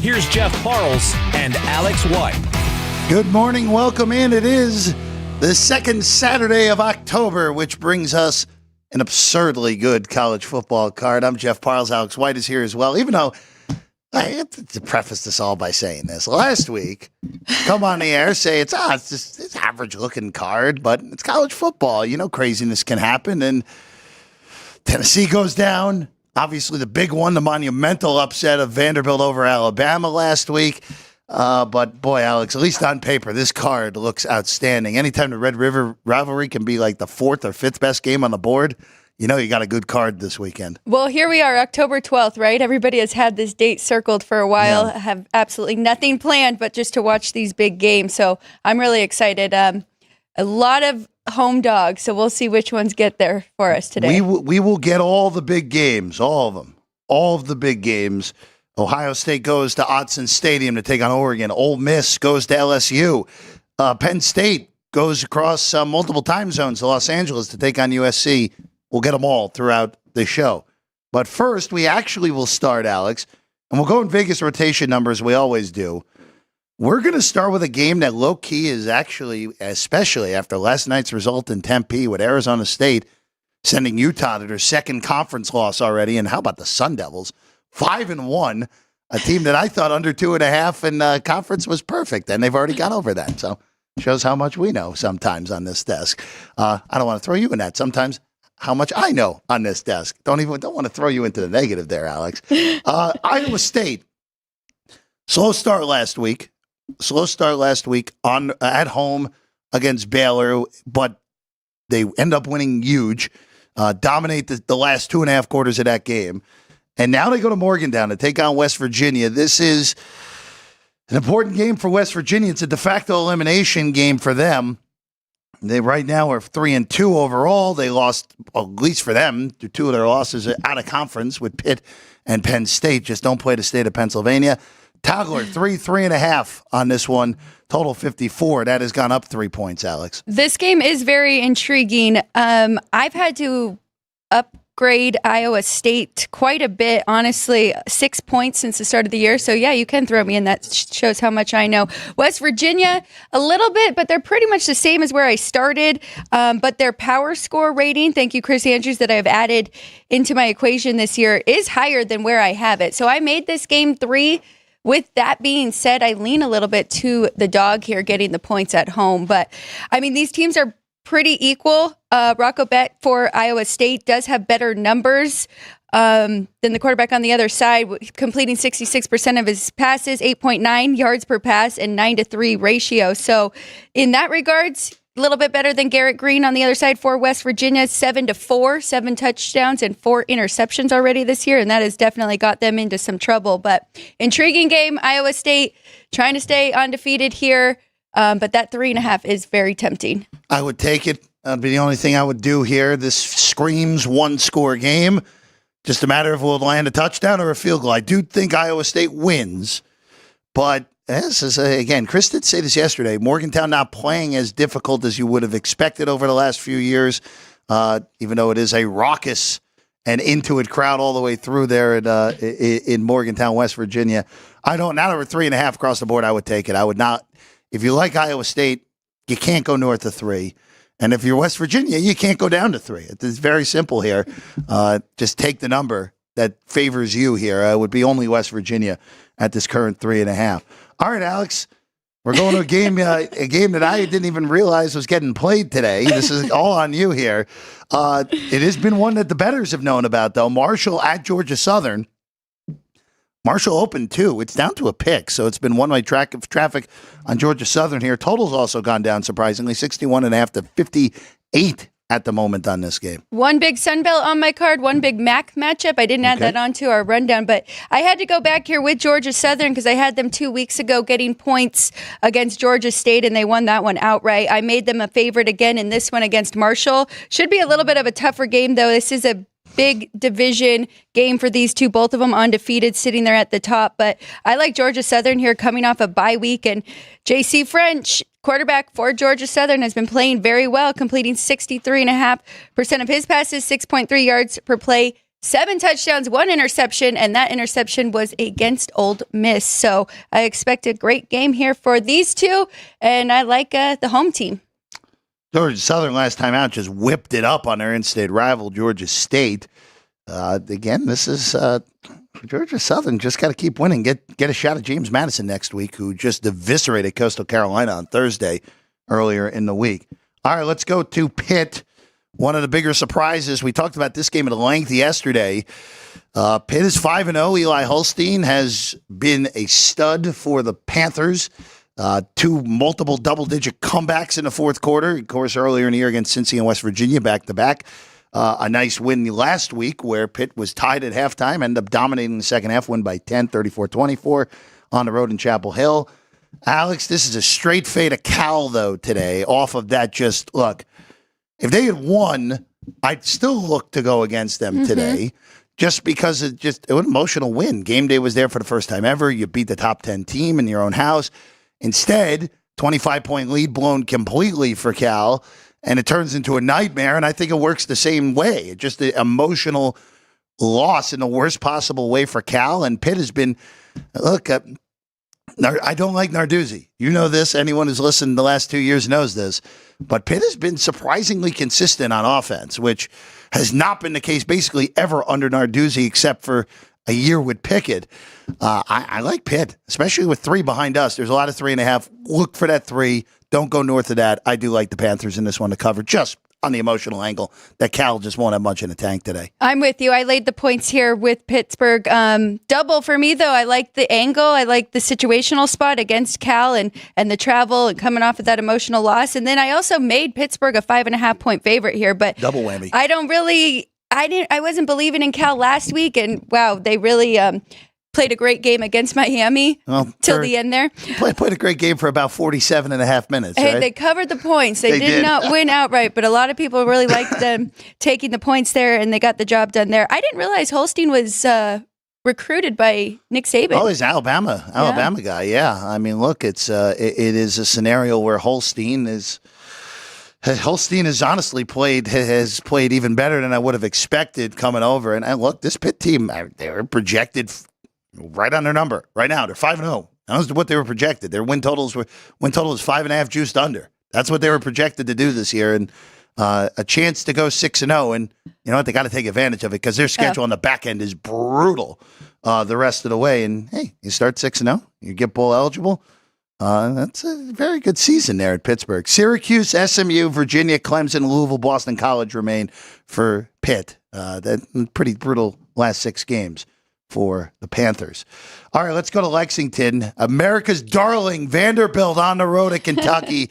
Here's Jeff Parles and Alex White. Good morning. Welcome in. It is the second Saturday of October, which brings us an absurdly good college football card. I'm Jeff Parles. Alex White is here as well, even though I have to preface this all by saying this. Last week, come on the air, say it's just it's average-looking card, but it's college football. You know, craziness can happen, and Tennessee goes down. Obviously, the big one, the monumental upset of Vanderbilt over Alabama last week. But, boy, Alex, at least on paper, this card looks outstanding. Anytime the Red River rivalry can be like the fourth or fifth best game on the board, you know you got a good card this weekend. Well, here we are, October 12th, right? Everybody has had this date circled for a while. Yeah. Have absolutely nothing planned but just to watch these big games. So I'm really excited. A lot of home dogs, so we'll see which ones get there for us today. We will get all the big games, all of them, all of the big games. Ohio State goes to Autzen Stadium to take on Oregon. Ole Miss goes to LSU. Penn State goes across multiple time zones to Los Angeles to take on USC. We'll get them all throughout the show. But first, we actually will start, Alex, and we'll go in Vegas rotation numbers, we always do. We're going to start with a game that low-key is actually, especially after last night's result in Tempe with Arizona State, sending Utah to their second conference loss already. And how about the Sun Devils? 5-1, a team that I thought under 2.5 in conference was perfect, and they've already gone over that. So shows how much we know sometimes on this desk. I don't want to throw you in that. Sometimes how much I know on this desk. Don't want to throw you into the negative there, Alex. Iowa State, slow start last week on at home against Baylor, but they end up winning huge, dominate the last 2.5 quarters of that game. And now they go to Morgantown to take on West Virginia. This is an important game for West Virginia. It's a de facto elimination game for them. They right now are 3-2 overall. They lost, at least for them, 2 of their losses out of conference with Pitt and Penn State. Just don't play the state of Pennsylvania. Tagler, 3.5 on this one. Total 54. That has gone up 3 points, Alex. This game is very intriguing. I've had to upgrade Iowa State quite a bit, honestly, 6 points since the start of the year. So, yeah, you can throw me in. That shows how much I know. West Virginia, a little bit, but they're pretty much the same as where I started. But their power score rating, thank you, Chris Andrews, that I've added into my equation this year, is higher than where I have it. So I made this game 3. With that being said, I lean a little bit to the dog here getting the points at home. But, I mean, these teams are pretty equal. Rocco Bet for Iowa State does have better numbers than the quarterback on the other side, completing 66% of his passes, 8.9 yards per pass, and 9-to-3 ratio. So, in that regards, a little bit better than Garrett Green on the other side for West Virginia, 7-4, 7 touchdowns and 4 interceptions already this year, and that has definitely got them into some trouble. But intriguing game, Iowa State trying to stay undefeated here, but that 3.5 is very tempting. I would take it. That'd be the only thing I would do here. This screams one-score game. Just a matter of will it land a touchdown or a field goal. I do think Iowa State wins, but this is, again, Chris did say this yesterday, Morgantown not playing as difficult as you would have expected over the last few years, even though it is a raucous and into it crowd all the way through there in Morgantown, West Virginia. Now that we're 3.5 across the board, I would take it. I would not. If you like Iowa State, you can't go north of 3. And if you're West Virginia, you can't go down to 3. It's very simple here. Just take the number that favors you here. It would be only West Virginia at this current 3.5. All right, Alex, we're going to a game that I didn't even realize was getting played today. This is all on you here. It has been one that the bettors have known about, though. Marshall at Georgia Southern. Marshall opened 2. It's down to a pick, so it's been one-way traffic on Georgia Southern here. Total's also gone down, surprisingly, 61.5 to 58 at the moment on this game. One big Sunbelt on my card, one big MAC matchup. I didn't add that onto our rundown, but I had to go back here with Georgia Southern because I had them 2 weeks ago getting points against Georgia State, and they won that one outright. I made them a favorite again in this one against Marshall. Should be a little bit of a tougher game, though. This is a big division game for these two, both of them undefeated, sitting there at the top. But I like Georgia Southern here coming off a bye week, and J.C. French, quarterback for Georgia Southern, has been playing very well, completing 63.5% of his passes, 6.3 yards per play, 7 touchdowns, 1 interception, and that interception was against Ole Miss. So I expect a great game here for these two, and I like the home team. Georgia Southern last time out just whipped it up on their in-state rival, Georgia State. Again, this is Georgia Southern just got to keep winning. Get a shot at James Madison next week, who just eviscerated Coastal Carolina on Thursday earlier in the week. All right, let's go to Pitt. One of the bigger surprises. We talked about this game at length yesterday. Pitt is 5-0. Eli Holstein has been a stud for the Panthers. 2 multiple double-digit comebacks in the fourth quarter. Of course, earlier in the year against Cincy and West Virginia, back-to-back. A nice win last week where Pitt was tied at halftime, ended up dominating the second half, win by 10, 34-24 on the road in Chapel Hill. Alex, this is a straight fade of Cal, though, today, off of that just, look, if they had won, I'd still look to go against them today just because it was an emotional win. Game day was there for the first time ever. You beat the top 10 team in your own house. Instead, 25-point lead blown completely for Cal, and it turns into a nightmare, and I think it works the same way. It's just an emotional loss in the worst possible way for Cal, and Pitt has been, look, I don't like Narduzzi. You know this. Anyone who's listened the last 2 years knows this. But Pitt has been surprisingly consistent on offense, which has not been the case basically ever under Narduzzi except for a year with Pickett. I like Pitt, especially with 3 behind us. There's a lot of 3.5. Look for that 3. Don't go north of that. I do like the Panthers in this one to cover just on the emotional angle that Cal just won't have much in the tank today. I'm with you. I laid the points here with Pittsburgh. Double for me, though. I like the angle. I like the situational spot against Cal and the travel and coming off of that emotional loss. And then I also made Pittsburgh a 5.5-point favorite here. But double whammy. I wasn't believing in Cal last week. And wow, they really played a great game against Miami till the end there. Played a great game for about 47.5 minutes. Hey, right? They covered the points. They did not win outright, but a lot of people really liked them taking the points there, and they got the job done there. I didn't realize Holstein was recruited by Nick Saban. Oh, he's Alabama guy. Yeah, I mean, look, it is a scenario where Holstein has honestly played even better than I would have expected coming over. And look, this Pitt team, they were projected right on their number. Right now, they're 5-0. That's what they were projected. Their win total is 5.5 juiced under. That's what they were projected to do this year, and a chance to go 6-0. And you know what? They got to take advantage of it because their schedule on the back end is brutal the rest of the way. And hey, you start 6-0, you get bowl eligible. That's a very good season there at Pittsburgh. Syracuse, SMU, Virginia, Clemson, Louisville, Boston College remain for Pitt. That pretty brutal last 6 games for the Panthers. All right, let's go to Lexington. America's darling Vanderbilt on the road at Kentucky.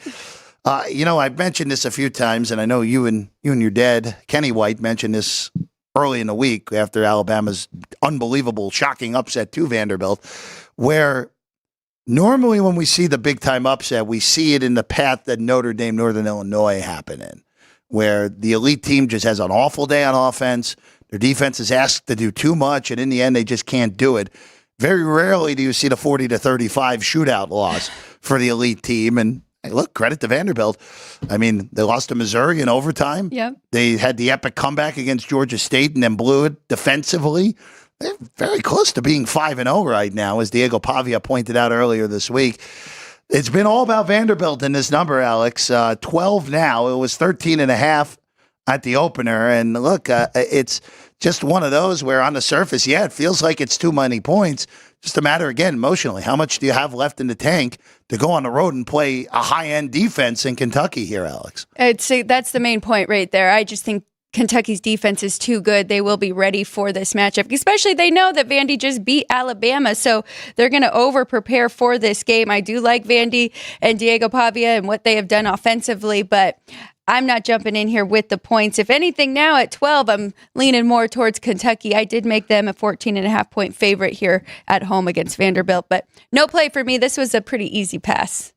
I've mentioned this a few times, and I know you and your dad, Kenny White, mentioned this early in the week after Alabama's unbelievable, shocking upset to Vanderbilt, where normally when we see the big-time upset, we see it in the path that Notre Dame, Northern Illinois happen in, where the elite team just has an awful day on offense. Their defense is asked to do too much, and in the end, they just can't do it. Very rarely do you see the 40-35 shootout loss for the elite team. And hey, look, credit to Vanderbilt. I mean, they lost to Missouri in overtime. Yep. They had the epic comeback against Georgia State and then blew it defensively. They're very close to being 5-0 right now, as Diego Pavia pointed out earlier this week. It's been all about Vanderbilt in this number, Alex. 12 now. It was 13.5 at the opener. And look, it's just one of those where on the surface, it feels like it's too many points. Just a matter, again, emotionally. How much do you have left in the tank to go on the road and play a high-end defense in Kentucky here, Alex? That's the main point right there. I just think Kentucky's defense is too good. They will be ready for this matchup, especially they know that Vandy just beat Alabama, so they're going to over-prepare for this game. I do like Vandy and Diego Pavia and what they have done offensively, but I'm not jumping in here with the points. If anything, now at 12, I'm leaning more towards Kentucky. I did make them a 14.5-point favorite here at home against Vanderbilt, but no play for me. This was a pretty easy pass.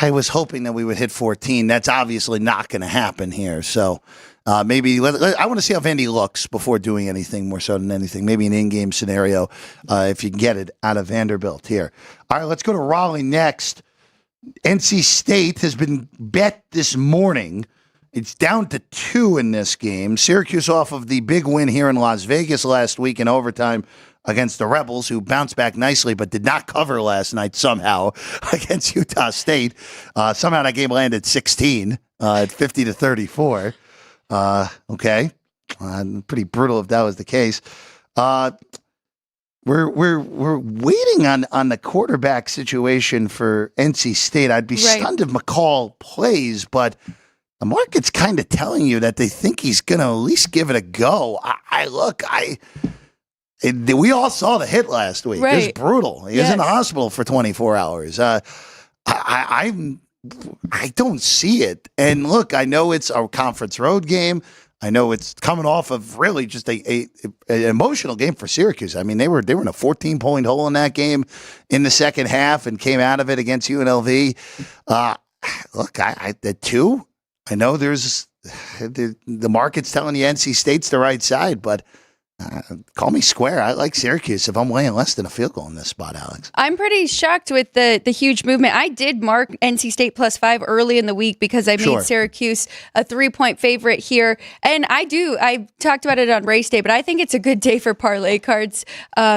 I was hoping that we would hit 14. That's obviously not going to happen here. So maybe I want to see how Vandy looks before doing anything more so than anything. Maybe an in-game scenario if you can get it out of Vanderbilt here. All right, let's go to Raleigh next. NC State has been bet this morning It's down to 2 in this game. Syracuse off of the big win here in Las Vegas last week in overtime against the Rebels, who bounced back nicely but did not cover last night somehow against Utah State. Somehow that game landed 16 at 50-34. Okay. Pretty brutal if that was the case. We're waiting on the quarterback situation for NC State. I'd be stunned if McCall plays, but the market's kind of telling you that they think he's going to at least give it a go. We all saw the hit last week. It was brutal. He was in the hospital for 24 hours. I don't see it. And look, I know it's a conference road game. I know it's coming off of really just an emotional game for Syracuse. I mean, they were in a 14-point hole in that game in the second half and came out of it against UNLV. Look, the 2. I know there's the market's telling you NC State's the right side, but call me square. I like Syracuse if I'm laying less than a field goal in this spot, Alex. I'm pretty shocked with the huge movement. I did mark NC State +5 early in the week because I made Syracuse a 3-point favorite here. And I talked about it on race day, but I think it's a good day for parlay cards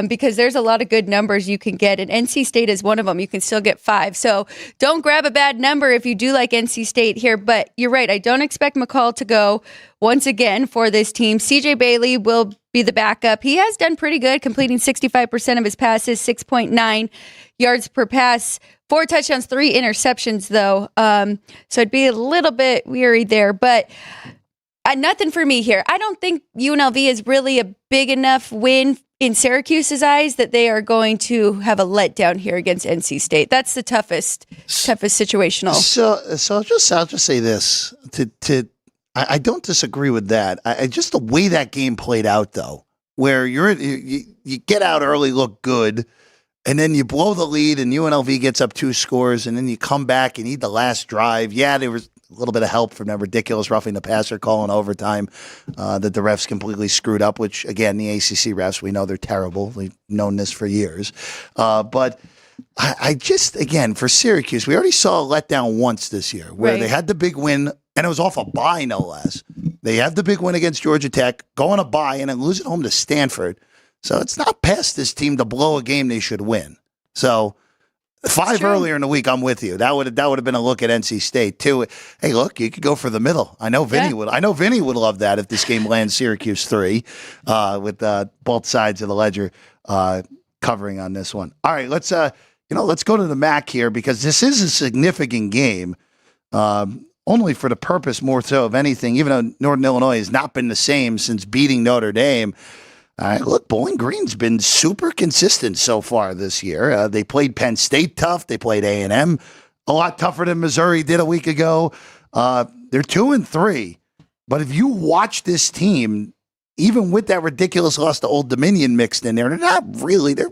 because there's a lot of good numbers you can get. And NC State is one of them. You can still get 5. So don't grab a bad number if you do like NC State here. But you're right. I don't expect McCall to go once again for this team. CJ Bailey will be the backup. He has done pretty good, completing 65% of his passes, 6.9 yards per pass, 4 touchdowns, 3 interceptions, though. So I'd be a little bit weary there, but nothing for me here. I don't think UNLV is really a big enough win in Syracuse's eyes that they are going to have a letdown here against NC State. That's the toughest situational. So I'll just say this I don't disagree with that. Just the way that game played out, though, where you get out early, look good, and then you blow the lead, and UNLV gets up 2 scores, and then you come back and need the last drive. Yeah, there was a little bit of help from that ridiculous roughing the passer call in overtime that the refs completely screwed up, which, again, the ACC refs, we know they're terrible. We've known this for years. But I just, again, for Syracuse, we already saw a letdown once this year where they had the big win, and it was off a bye, no less. They have the big win against Georgia Tech, go on a bye, and then lose at home to Stanford. So it's not past this team to blow a game they should win. So 5 earlier in the week, I'm with you. That would have been a look at NC State too. Hey, look, you could go for the middle. I know Vinny would. I know Vinny would love that if this game lands Syracuse 3 with both sides of the ledger covering on this one. All right, let's go to the MAC here because this is a significant game. Only for the purpose more so of anything, even though Northern Illinois has not been the same since beating Notre Dame. Look, Bowling Green's been super consistent so far this year. They played Penn State tough. They played A&M a lot tougher than Missouri did a week ago. They're 2-3. But if you watch this team, even with that ridiculous loss to Old Dominion mixed in there, they're not really. They're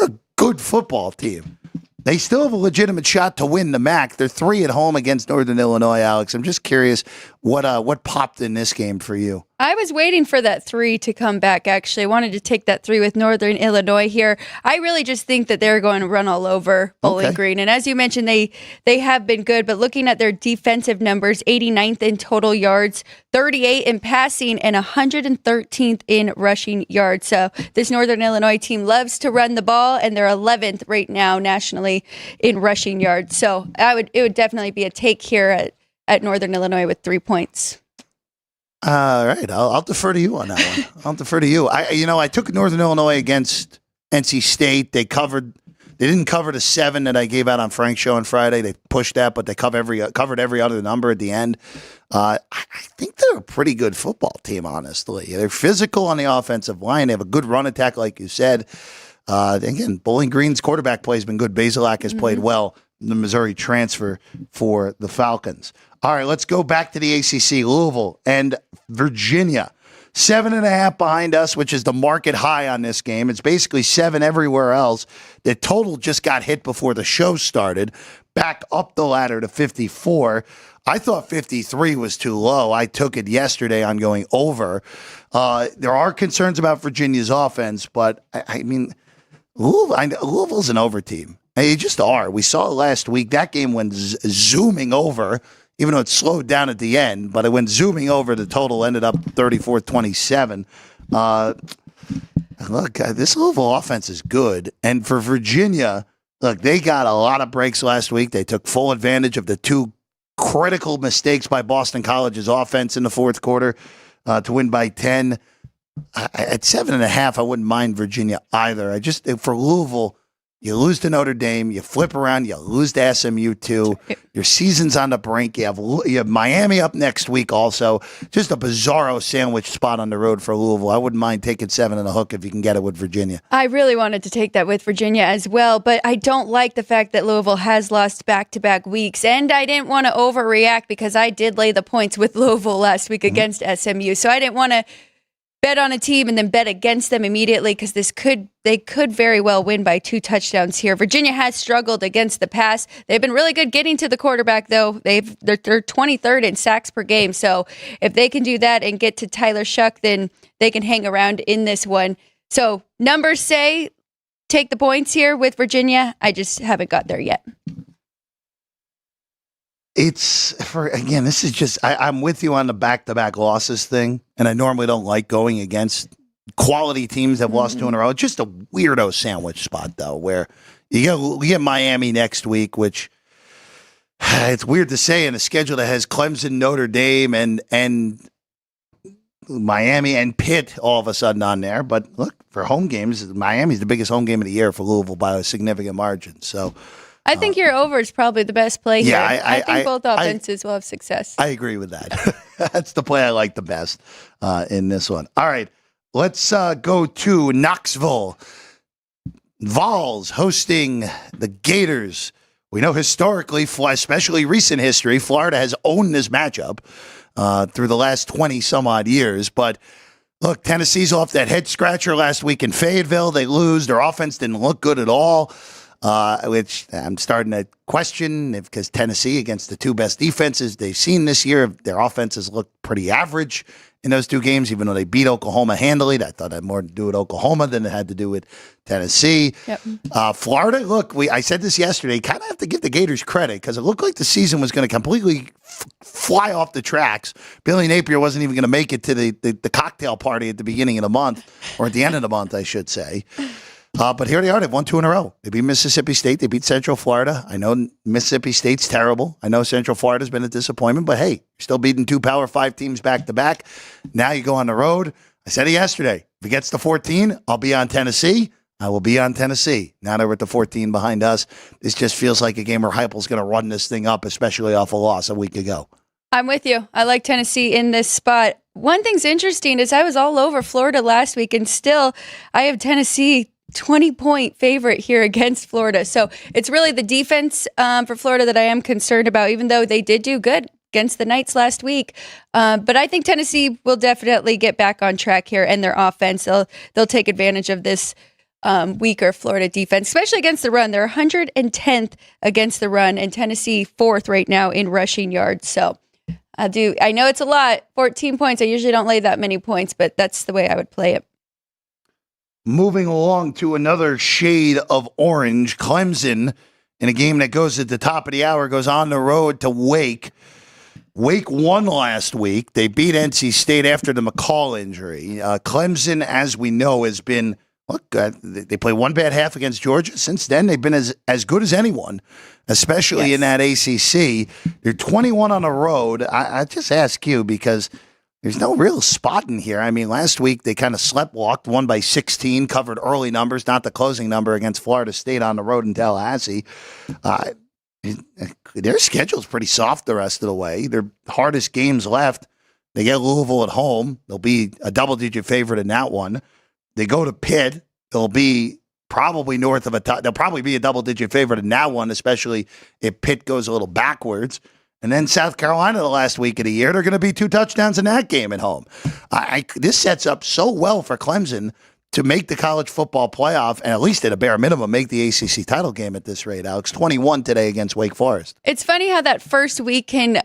a good football team. They still have a legitimate shot to win the MAC. They're 3 at home against Northern Illinois, Alex. I'm just curious what popped in this game for you. I was waiting for that 3 to come back, actually. I wanted to take that 3 with Northern Illinois here. I really just think that they're going to run all over Bowling Green. And as you mentioned, they have been good. But looking at their defensive numbers, 89th in total yards, 38 in passing, and 113th in rushing yards. So this Northern Illinois team loves to run the ball, and they're 11th right now nationally in rushing yards. So it would definitely be a take here at Northern Illinois with 3 points. All right, I'll defer to you on that one. I'll defer to you. I took Northern Illinois against NC State. They didn't cover the 7 that I gave out on Frank's show on Friday. They pushed that, but they covered every other number at the end. I think they're a pretty good football team, honestly. They're physical on the offensive line. They have a good run attack, like you said. Again, Bowling Green's quarterback play has been good. Basilak has played well. The Missouri transfer for the Falcons. All right, let's go back to the ACC. Louisville and Virginia. 7.5 behind us, which is the market high on this game. It's basically 7 everywhere else. The total just got hit before the show started. Back up the ladder to 54. I thought 53 was too low. I took it yesterday on going over. There are concerns about Virginia's offense, but I mean, Louisville's an over team. They just are. We saw it last week. That game went zooming over even though it slowed down at the end. But it went zooming over. The total ended up 34-27. Look, this Louisville offense is good. And for Virginia, look, they got a lot of breaks last week. They took full advantage of the two critical mistakes by Boston College's offense in the fourth quarter to win by 10. At 7.5, I wouldn't mind Virginia either. For Louisville, you lose to Notre Dame, you flip around, you lose to SMU too. Your season's on the brink. You have Miami up next week also. Just a bizarro sandwich spot on the road for Louisville. I wouldn't mind taking 7 and a hook if you can get it with Virginia. I really wanted to take that with Virginia as well, but I don't like the fact that Louisville has lost back-to-back weeks, and I didn't want to overreact because I did lay the points with Louisville last week against SMU, so I didn't want to bet on a team and then bet against them immediately because they could very well win by 2 touchdowns here. Virginia has struggled against the pass. They've been really good getting to the quarterback, though. They're 23rd in sacks per game. So if they can do that and get to Tyler Shuck, then they can hang around in this one. So numbers say take the points here with Virginia. I just haven't got there yet. This is just, I'm with you on the back-to-back losses thing, and I normally don't like going against quality teams that have lost 2 in a row. It's just a weirdo sandwich spot, though, where you get Miami next week, which it's weird to say in a schedule that has Clemson, Notre Dame, and Miami and Pitt all of a sudden on there. But look, for home games, Miami's the biggest home game of the year for Louisville by a significant margin. So I think your over is probably the best play here. Yeah, I think both offenses will have success. I agree with that. That's the play I like the best in this one. All right, let's go to Knoxville. Vols hosting the Gators. We know historically, especially recent history, Florida has owned this matchup through the last 20-some-odd years. But look, Tennessee's off that head-scratcher last week in Fayetteville. They lose. Their offense didn't look good at all. Which I'm starting to question because Tennessee, against the 2 best defenses they've seen this year, their offenses look pretty average in those 2 games, even though they beat Oklahoma handily. I thought it had more to do with Oklahoma than it had to do with Tennessee. Yep. Florida, look, I said this yesterday, kind of have to give the Gators credit because it looked like the season was going to completely fly off the tracks. Billy Napier wasn't even going to make it to the cocktail party at the beginning of the month, or at the end of the month, I should say. But here they are. They've won 2 in a row. They beat Mississippi State. They beat Central Florida. I know Mississippi State's terrible. I know Central Florida's been a disappointment. But, hey, you're still beating 2 Power 5 teams back-to-back. Now you go on the road. I said it yesterday. If it gets to 14, I'll be on Tennessee. I will be on Tennessee. Now that we're at the 14 behind us, this just feels like a game where Heupel's going to run this thing up, especially off a loss a week ago. I'm with you. I like Tennessee in this spot. One thing's interesting is I was all over Florida last week, and still I have Tennessee 20-point favorite here against Florida. So it's really the defense for Florida that I am concerned about, even though they did do good against the Knights last week. But I think Tennessee will definitely get back on track here, and their offense, they'll take advantage of this weaker Florida defense, especially against the run. They're 110th against the run, and Tennessee 4th right now in rushing yards. So I know it's a lot, 14 points. I usually don't lay that many points, but that's the way I would play it. Moving along to another shade of orange, Clemson, in a game that goes at the top of the hour, goes on the road to Wake. Wake won last week. They beat NC State after the McCall injury. Clemson, as we know, has been, they played 1 bad half against Georgia. Since then, they've been as good as anyone, especially in that ACC. They're 21 on the road. I just ask you because there's no real spot in here. I mean, last week they kind of sleptwalked, won by 16, covered early numbers, not the closing number against Florida State on the road in Tallahassee. Their schedule's pretty soft the rest of the way. Their hardest games left, they get Louisville at home. They'll be a double-digit favorite in that one. They go to Pitt. They'll be probably north of they'll probably be a double-digit favorite in that one, especially if Pitt goes a little backwards. And then South Carolina the last week of the year, they're going to be 2 touchdowns in that game at home. This sets up so well for Clemson to make the college football playoff and at least at a bare minimum make the ACC title game at this rate, Alex. 21 today against Wake Forest. It's funny how that first week can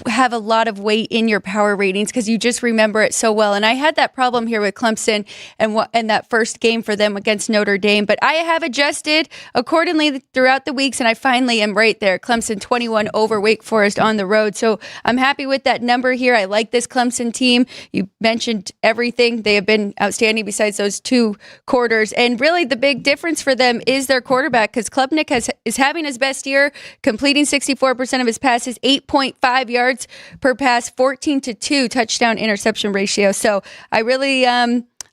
have a lot of weight in your power ratings because you just remember it so well. And I had that problem here with Clemson and that first game for them against Notre Dame. But I have adjusted accordingly throughout the weeks, and I finally am right there. Clemson 21 over Wake Forest on the road. So I'm happy with that number here. I like this Clemson team. You mentioned everything. They have been outstanding besides those 2 quarters. And really the big difference for them is their quarterback, because Klubnik is having his best year, completing 64% of his passes, 8.5 yards per pass, 14-2 touchdown interception ratio. So I really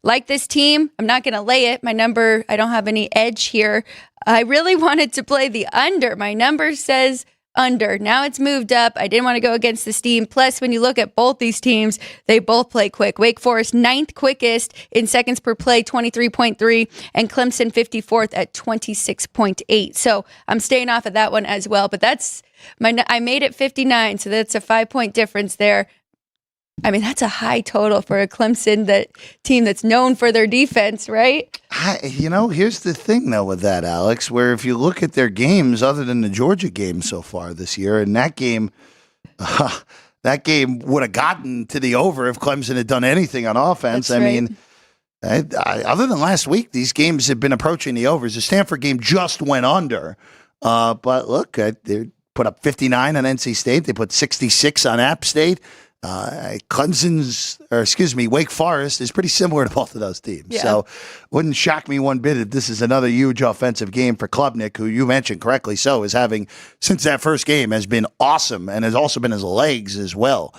like this team. I'm not going to lay it. My number, I don't have any edge here. I really wanted to play the under. My number says under. Now it's moved up. I didn't want to go against the steam. Plus, when you look at both these teams, they both play quick. Wake Forest, 9th quickest in seconds per play, 23.3, and Clemson 54th at 26.8. So I'm staying off of that one as well. But I made it 59, so that's a 5-point difference there. I mean, that's a high total for a Clemson team that's known for their defense, right? Here's the thing, though, with that, Alex, where if you look at their games, other than the Georgia game so far this year, and that game would have gotten to the over if Clemson had done anything on offense. That's right. Mean, other than last week, these games have been approaching the overs. The Stanford game just went under. But look, they put up 59 on NC State. They put 66 on App State. Wake Forest is pretty similar to both of those teams. Yeah. So wouldn't shock me one bit if this is another huge offensive game for Klubnik, who you mentioned correctly so is having, since that first game, has been awesome and has also been his legs as well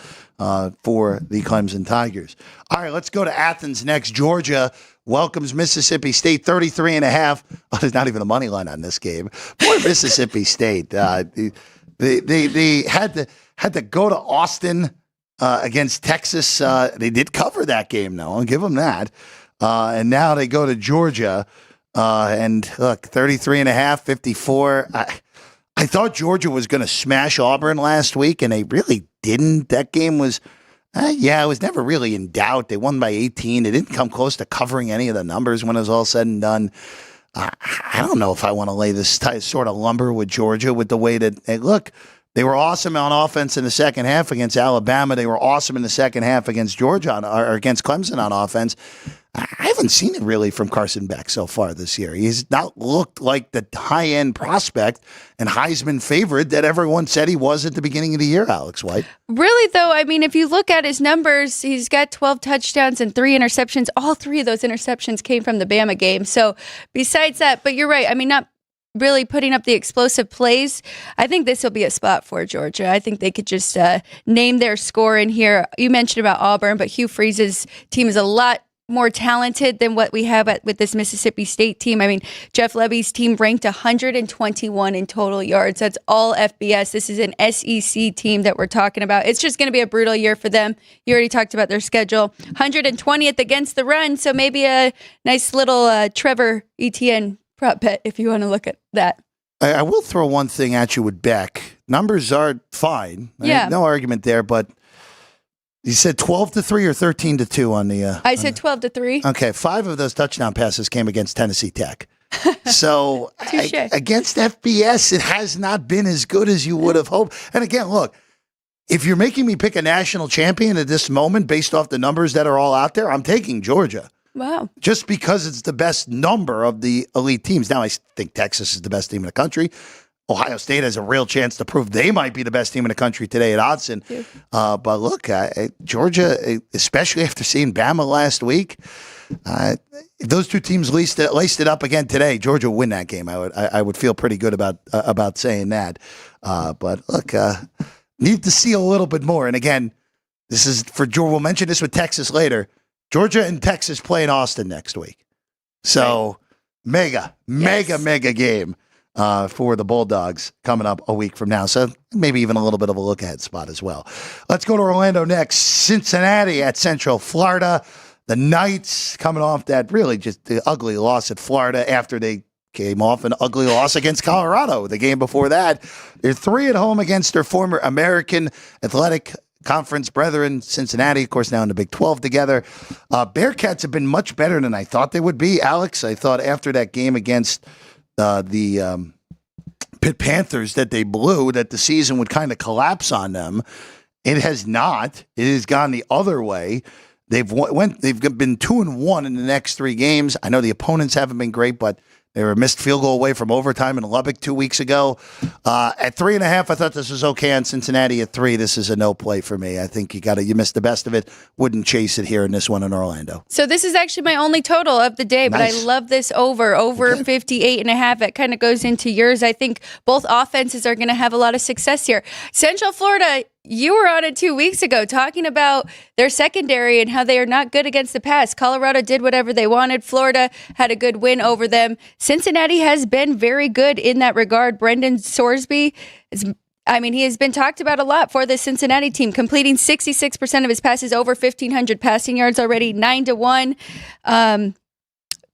for the Clemson Tigers. All right, let's go to Athens next. Georgia welcomes Mississippi State 33.5. Oh, there's not even a money line on this game. Boy, Mississippi State. They had to go to Austin against Texas. They did cover that game, though. I'll give them that. And now they go to Georgia. And look, 33.5, 54. I thought Georgia was going to smash Auburn last week, and they really didn't. That game was, it was never really in doubt. They won by 18. They didn't come close to covering any of the numbers when it was all said and done. I don't know if I want to lay this sort of lumber with Georgia with the way that, look, they were awesome on offense in the second half against Alabama. They were awesome in the second half against Georgia or against Clemson on offense. I haven't seen it really from Carson Beck so far this year. He's not looked like the high-end prospect and Heisman favorite that everyone said he was at the beginning of the year, Alex White. Really, though, I mean, if you look at his numbers, he's got 12 touchdowns and 3 interceptions. All 3 of those interceptions came from the Bama game. So besides that, but you're right. I mean, not really putting up the explosive plays. I think this will be a spot for Georgia. I think they could just name their score in here. You mentioned about Auburn, but Hugh Freeze's team is a lot more talented than what we have with this Mississippi State team. I mean, Jeff Lebby's team ranked 121 in total yards. That's all FBS. This is an SEC team that we're talking about. It's just going to be a brutal year for them. You already talked about their schedule. 120th against the run, so maybe a nice little Trevor Etienne prop bet if you want to look at that. I will throw one thing at you with Beck. Numbers are fine. Yeah. No argument there, but you said 12-3 or 13-2 on the... I said 12-3. Okay, 5 of those touchdown passes came against Tennessee Tech. So against FBS, it has not been as good as you would have hoped. And again, look, if you're making me pick a national champion at this moment based off the numbers that are all out there, I'm taking Georgia. Wow. Just because it's the best number of the elite teams. Now, I think Texas is the best team in the country. Ohio State has a real chance to prove they might be the best team in the country today at Autzen. But look, Georgia, especially after seeing Bama last week, if those two teams laced it up again today, Georgia would win that game. I would feel pretty good about saying that. But look, need to see a little bit more. And again, this is for Georgia. We'll mention this with Texas later. Georgia and Texas play in Austin next week. So mega game for the Bulldogs coming up a week from now. So maybe even a little bit of a look ahead spot as well. Let's go to Orlando next. Cincinnati at Central Florida. The Knights coming off that really just the ugly loss at Florida after they came off an ugly loss against Colorado the game before that. They're 3 at home against their former American Athletic Conference brethren, Cincinnati, of course, now in the Big 12 together. Bearcats have been much better than I thought they would be, Alex. I thought after that game against the Pitt Panthers that they blew, that the season would kind of collapse on them. It has not. It has gone the other way. They've been 2-1 in the next 3 games. I know the opponents haven't been great, but they were a missed field goal away from overtime in Lubbock 2 weeks ago. At 3.5, I thought this was okay on Cincinnati. At 3, this is a no play for me. I think you missed the best of it. Wouldn't chase it here in this one in Orlando. So this is actually my only total of the day, but Nice. I love this over 58.5. It kind of goes into yours. I think both offenses are going to have a lot of success here. Central Florida, you were on it 2 weeks ago talking about their secondary and how they are not good against the pass. Colorado did whatever they wanted. Florida had a good win over them. Cincinnati has been very good in that regard. Brendan Sorsby he has been talked about a lot for the Cincinnati team, completing 66% of his passes, over 1,500 passing yards already, 9-1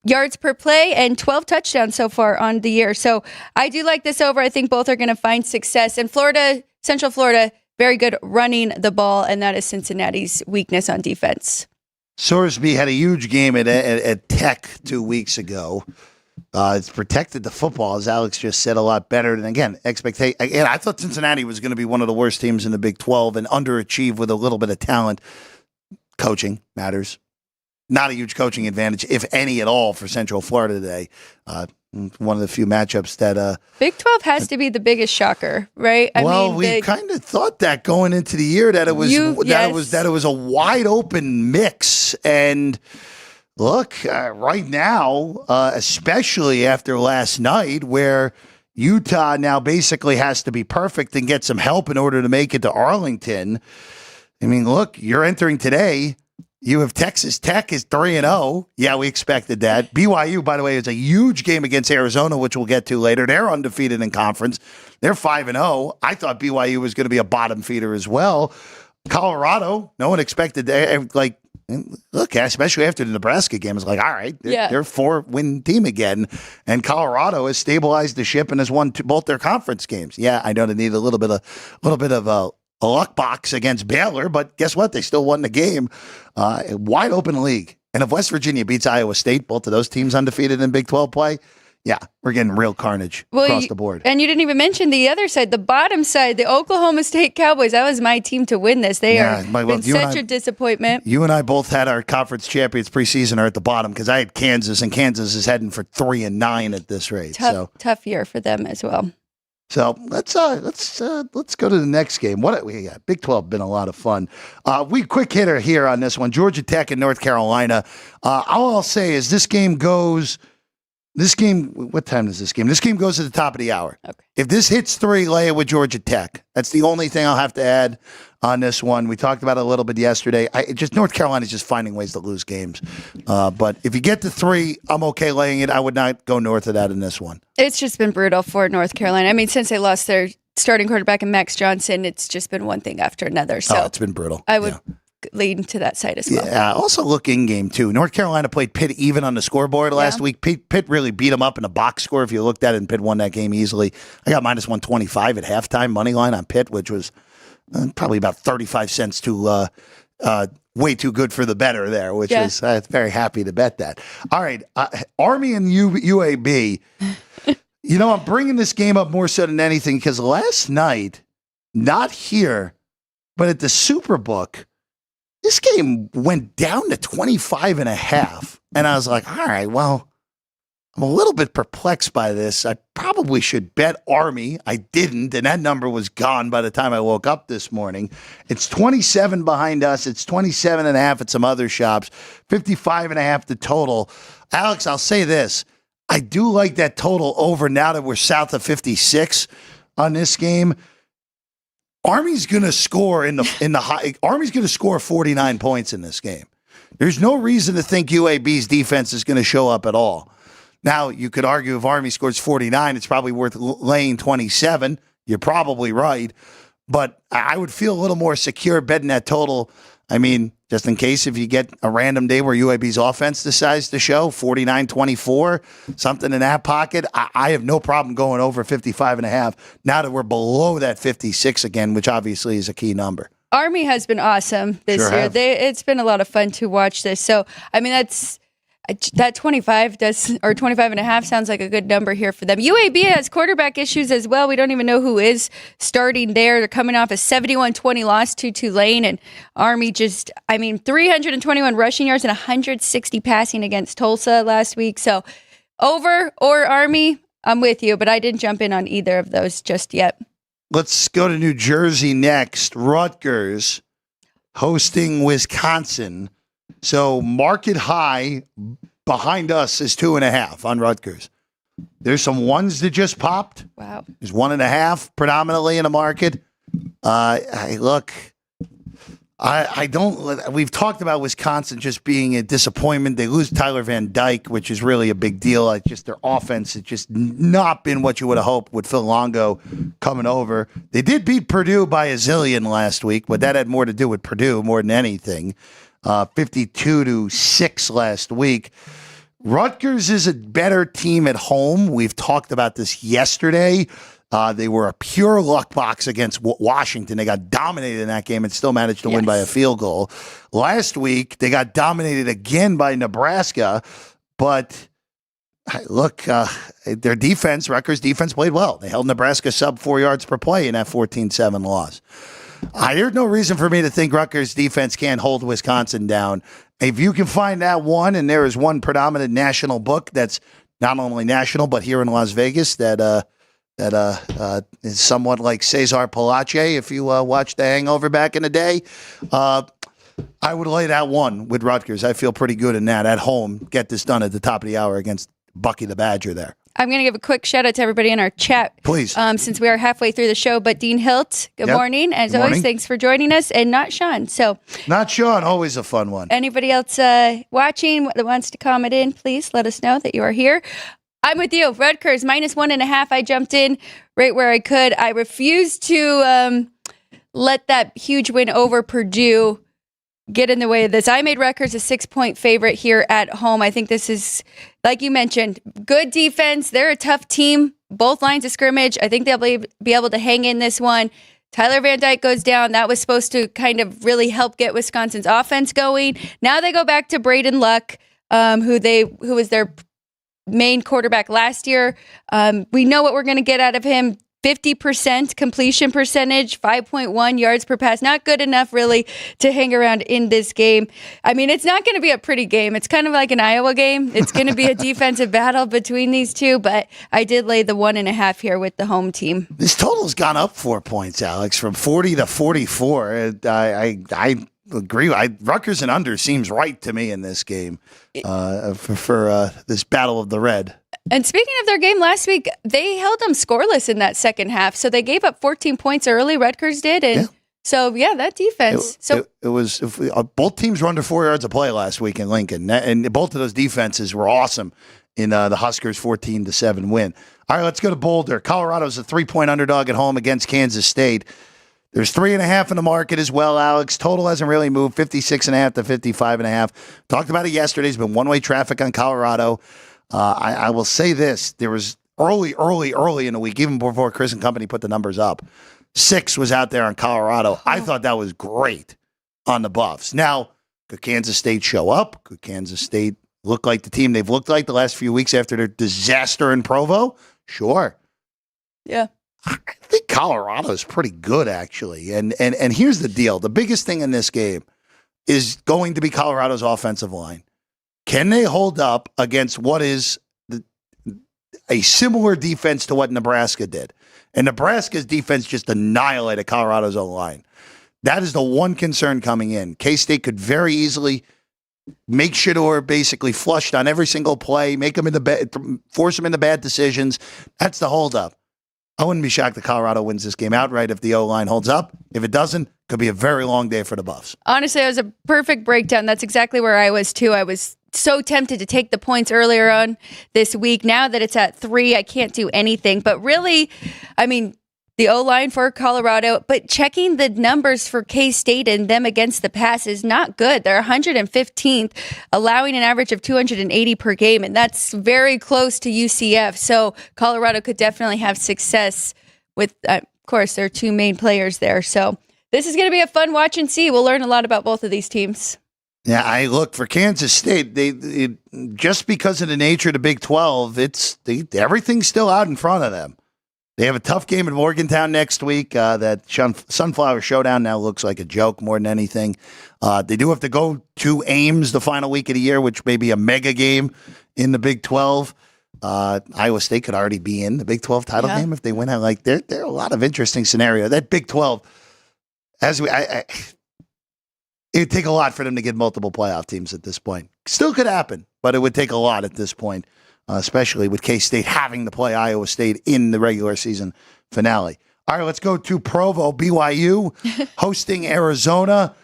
yards per play, and 12 touchdowns so far on the year. So I do like this over. I think both are going to find success. And Central Florida, very good running the ball, and that is Cincinnati's weakness on defense. Sorsby had a huge game at Tech 2 weeks ago. It's protected the football, as Alex just said, a lot better. And again, expectation. Again, I thought Cincinnati was going to be one of the worst teams in the Big 12 and underachieve with a little bit of talent. Coaching matters. Not a huge coaching advantage, if any at all, for Central Florida today. One of the few matchups that Big 12 has to be the biggest shocker, right? We kind of thought that going into the year that it was that it was a wide open mix. And look, right now, especially after last night, where Utah now basically has to be perfect and get some help in order to make it to Arlington. I mean, look, you're entering today. You have Texas Tech is 3-0. Yeah, we expected that. BYU, by the way, is a huge game against Arizona, which we'll get to later. They're undefeated in conference. They're 5-0. I thought BYU was going to be a bottom feeder as well. Colorado, no one expected that. Like, look, especially after the Nebraska game, it's like, all right, they're a 4-win team again. And Colorado has stabilized the ship and has won both their conference games. Yeah, I know they need a little bit of a luck box against Baylor, but guess what? They still won the game. Wide open league. And if West Virginia beats Iowa State, both of those teams undefeated in Big 12 play, yeah, we're getting real carnage across the board. And you didn't even mention the other side, the bottom side, the Oklahoma State Cowboys. That was my team to win this. They are been such a disappointment. You and I both had our conference champions preseason are at the bottom because I had Kansas, and Kansas is heading for 3-9 at this rate. Tough year for them as well. So let's go to the next game. What we got? Big 12 been a lot of fun. We quick hitter here on this one. Georgia Tech and North Carolina. All I'll say is this game. What time is this game? This game goes at the top of the hour. Okay. If this hits 3, lay it with Georgia Tech. That's the only thing I'll have to add on this one. We talked about it a little bit yesterday. North Carolina's just finding ways to lose games. But if you get to 3, I'm okay laying it. I would not go north of that in this one. It's just been brutal for North Carolina. I mean, since they lost their starting quarterback in Max Johnson, it's just been one thing after another. So it's been brutal. I would lean to that side as well. Yeah. Also look in game too. North Carolina played Pitt even on the scoreboard last week. Pitt really beat them up in a box score. If you looked at it, and Pitt won that game easily. I got minus 125 at halftime money line on Pitt, which was probably about 35 cents to way too good for the better there, which was very happy to bet that. All right, Army and UAB. I'm bringing this game up more so than anything because last night, not here, but at the Superbook, this game went down to 25.5. And I was like, all right, well, I'm a little bit perplexed by this. I probably should bet Army. I didn't, and that number was gone by the time I woke up this morning. It's 27 behind us. It's 27.5 at some other shops. 55.5 the total. Alex, I'll say this. I do like that total over now that we're south of 56 on this game. Army's going to score in the high. Army's going to score 49 points in this game. There's no reason to think UAB's defense is going to show up at all. Now, you could argue if Army scores 49, it's probably worth laying 27. You're probably right. But I would feel a little more secure betting that total. I mean, just in case if you get a random day where UAB's offense decides to show 49-24, something in that pocket, I have no problem going over 55.5 now that we're below that 56 again, which obviously is a key number. Army has been awesome this year. It's been a lot of fun to watch this. So, I mean, That 25 does, or 25 and a half sounds like a good number here for them. UAB has quarterback issues as well. We don't even know who is starting there. They're coming off a 71-20 loss to Tulane, and Army 321 rushing yards and 160 passing against Tulsa last week. So over or Army, I'm with you, but I didn't jump in on either of those just yet. Let's go to New Jersey next. Rutgers hosting Wisconsin. So market high behind us is 2.5 on Rutgers. There's some ones that just popped. Wow. There's 1.5 predominantly in the market. We've talked about Wisconsin just being a disappointment. They lose Tyler Van Dyke, which is really a big deal. Like just their offense has just not been what you would have hoped with Phil Longo coming over. They did beat Purdue by a zillion last week, but that had more to do with Purdue more than anything. 52-6 last week. Rutgers is a better team at home. We've talked about this yesterday. They were a pure luck box against Washington. They got dominated in that game and still managed to win by a field goal. Last week, they got dominated again by Nebraska. But look, their defense, Rutgers defense, played well. They held Nebraska sub 4 yards per play in that 14-7 loss. There's no reason for me to think Rutgers defense can't hold Wisconsin down. If you can find that one, and there is one predominant national book that's not only national but here in Las Vegas that is somewhat like Cesar Palace. If you watched The Hangover back in the day, I would lay that one with Rutgers. I feel pretty good in that at home. Get this done at the top of the hour against Bucky the Badger there. I'm going to give a quick shout out to everybody in our chat. Please. Since we are halfway through the show, but Dean Hilt, good morning. As always, thanks for joining us, and not Sean. Not Sean, always a fun one. Anybody else watching that wants to comment in, please let us know that you are here. I'm with you. Rutgers, -1.5. I jumped in right where I could. I refused to let that huge win over Purdue get in the way of this. I made Rutgers a 6-point favorite here at home. I think this is, like you mentioned, good defense. They're a tough team, both lines of scrimmage. I think they'll be able to hang in this one. Tyler Van Dyke goes down. That was supposed to kind of really help get Wisconsin's offense going. Now they go back to Braden Luck, who was their main quarterback last year. We know what we're going to get out of him. 50% completion percentage, 5.1 yards per pass. Not good enough, really, to hang around in this game. I mean, it's not going to be a pretty game. It's kind of like an Iowa game. It's going to be a defensive battle between these two, but I did lay the 1.5 here with the home team. This total's gone up 4 points, Alex, from 40 to 44. I agree. Rutgers and under seems right to me in this game for this battle of the red. And speaking of their game last week, they held them scoreless in that second half. So they gave up 14 points early. Rutgers did. And so, that defense. It was both teams were under 4 yards of play last week in Lincoln. And both of those defenses were awesome in the Huskers' 14-7 win. All right, let's go to Boulder. Colorado's a 3-point underdog at home against Kansas State. There's 3.5 in the market as well, Alex. Total hasn't really moved, 56.5 to 55.5. Talked about it yesterday. There's been one-way traffic on Colorado. I will say this. There was early in the week, even before Chris and company put the numbers up, 6 was out there on Colorado. I thought that was great on the Buffs. Now, could Kansas State show up? Could Kansas State look like the team they've looked like the last few weeks after their disaster in Provo? Sure. Yeah. I think Colorado is pretty good, actually. And here's the deal. The biggest thing in this game is going to be Colorado's offensive line. Can they hold up against what is a similar defense to what Nebraska did? And Nebraska's defense just annihilated Colorado's own line. That is the one concern coming in. K-State could very easily make Shedeur basically flushed on every single play, make them force them into bad decisions. That's the holdup. I wouldn't be shocked that Colorado wins this game outright if the O-line holds up. If it doesn't, could be a very long day for the Buffs. Honestly, it was a perfect breakdown. That's exactly where I was, too. I was so tempted to take the points earlier on this week. Now that it's at 3, I can't do anything. But really, I mean, the O-line for Colorado, but checking the numbers for K-State and them against the pass is not good. They're 115th, allowing an average of 280 per game, and that's very close to UCF. So Colorado could definitely have success with, of course, their 2 main players there. So this is going to be a fun watch and see. We'll learn a lot about both of these teams. Yeah, I look for Kansas State. Just because of the nature of the Big 12, everything's still out in front of them. They have a tough game in Morgantown next week. That Sunflower Showdown now looks like a joke more than anything. They do have to go to Ames the final week of the year, which may be a mega game in the Big 12. Iowa State could already be in the Big 12 title game if they win out. Like there are a lot of interesting scenarios. That Big 12, it'd take a lot for them to get multiple playoff teams at this point. Still could happen, but it would take a lot at this point. Especially with K-State having to play Iowa State in the regular season finale. All right, let's go to Provo, BYU, hosting Arizona.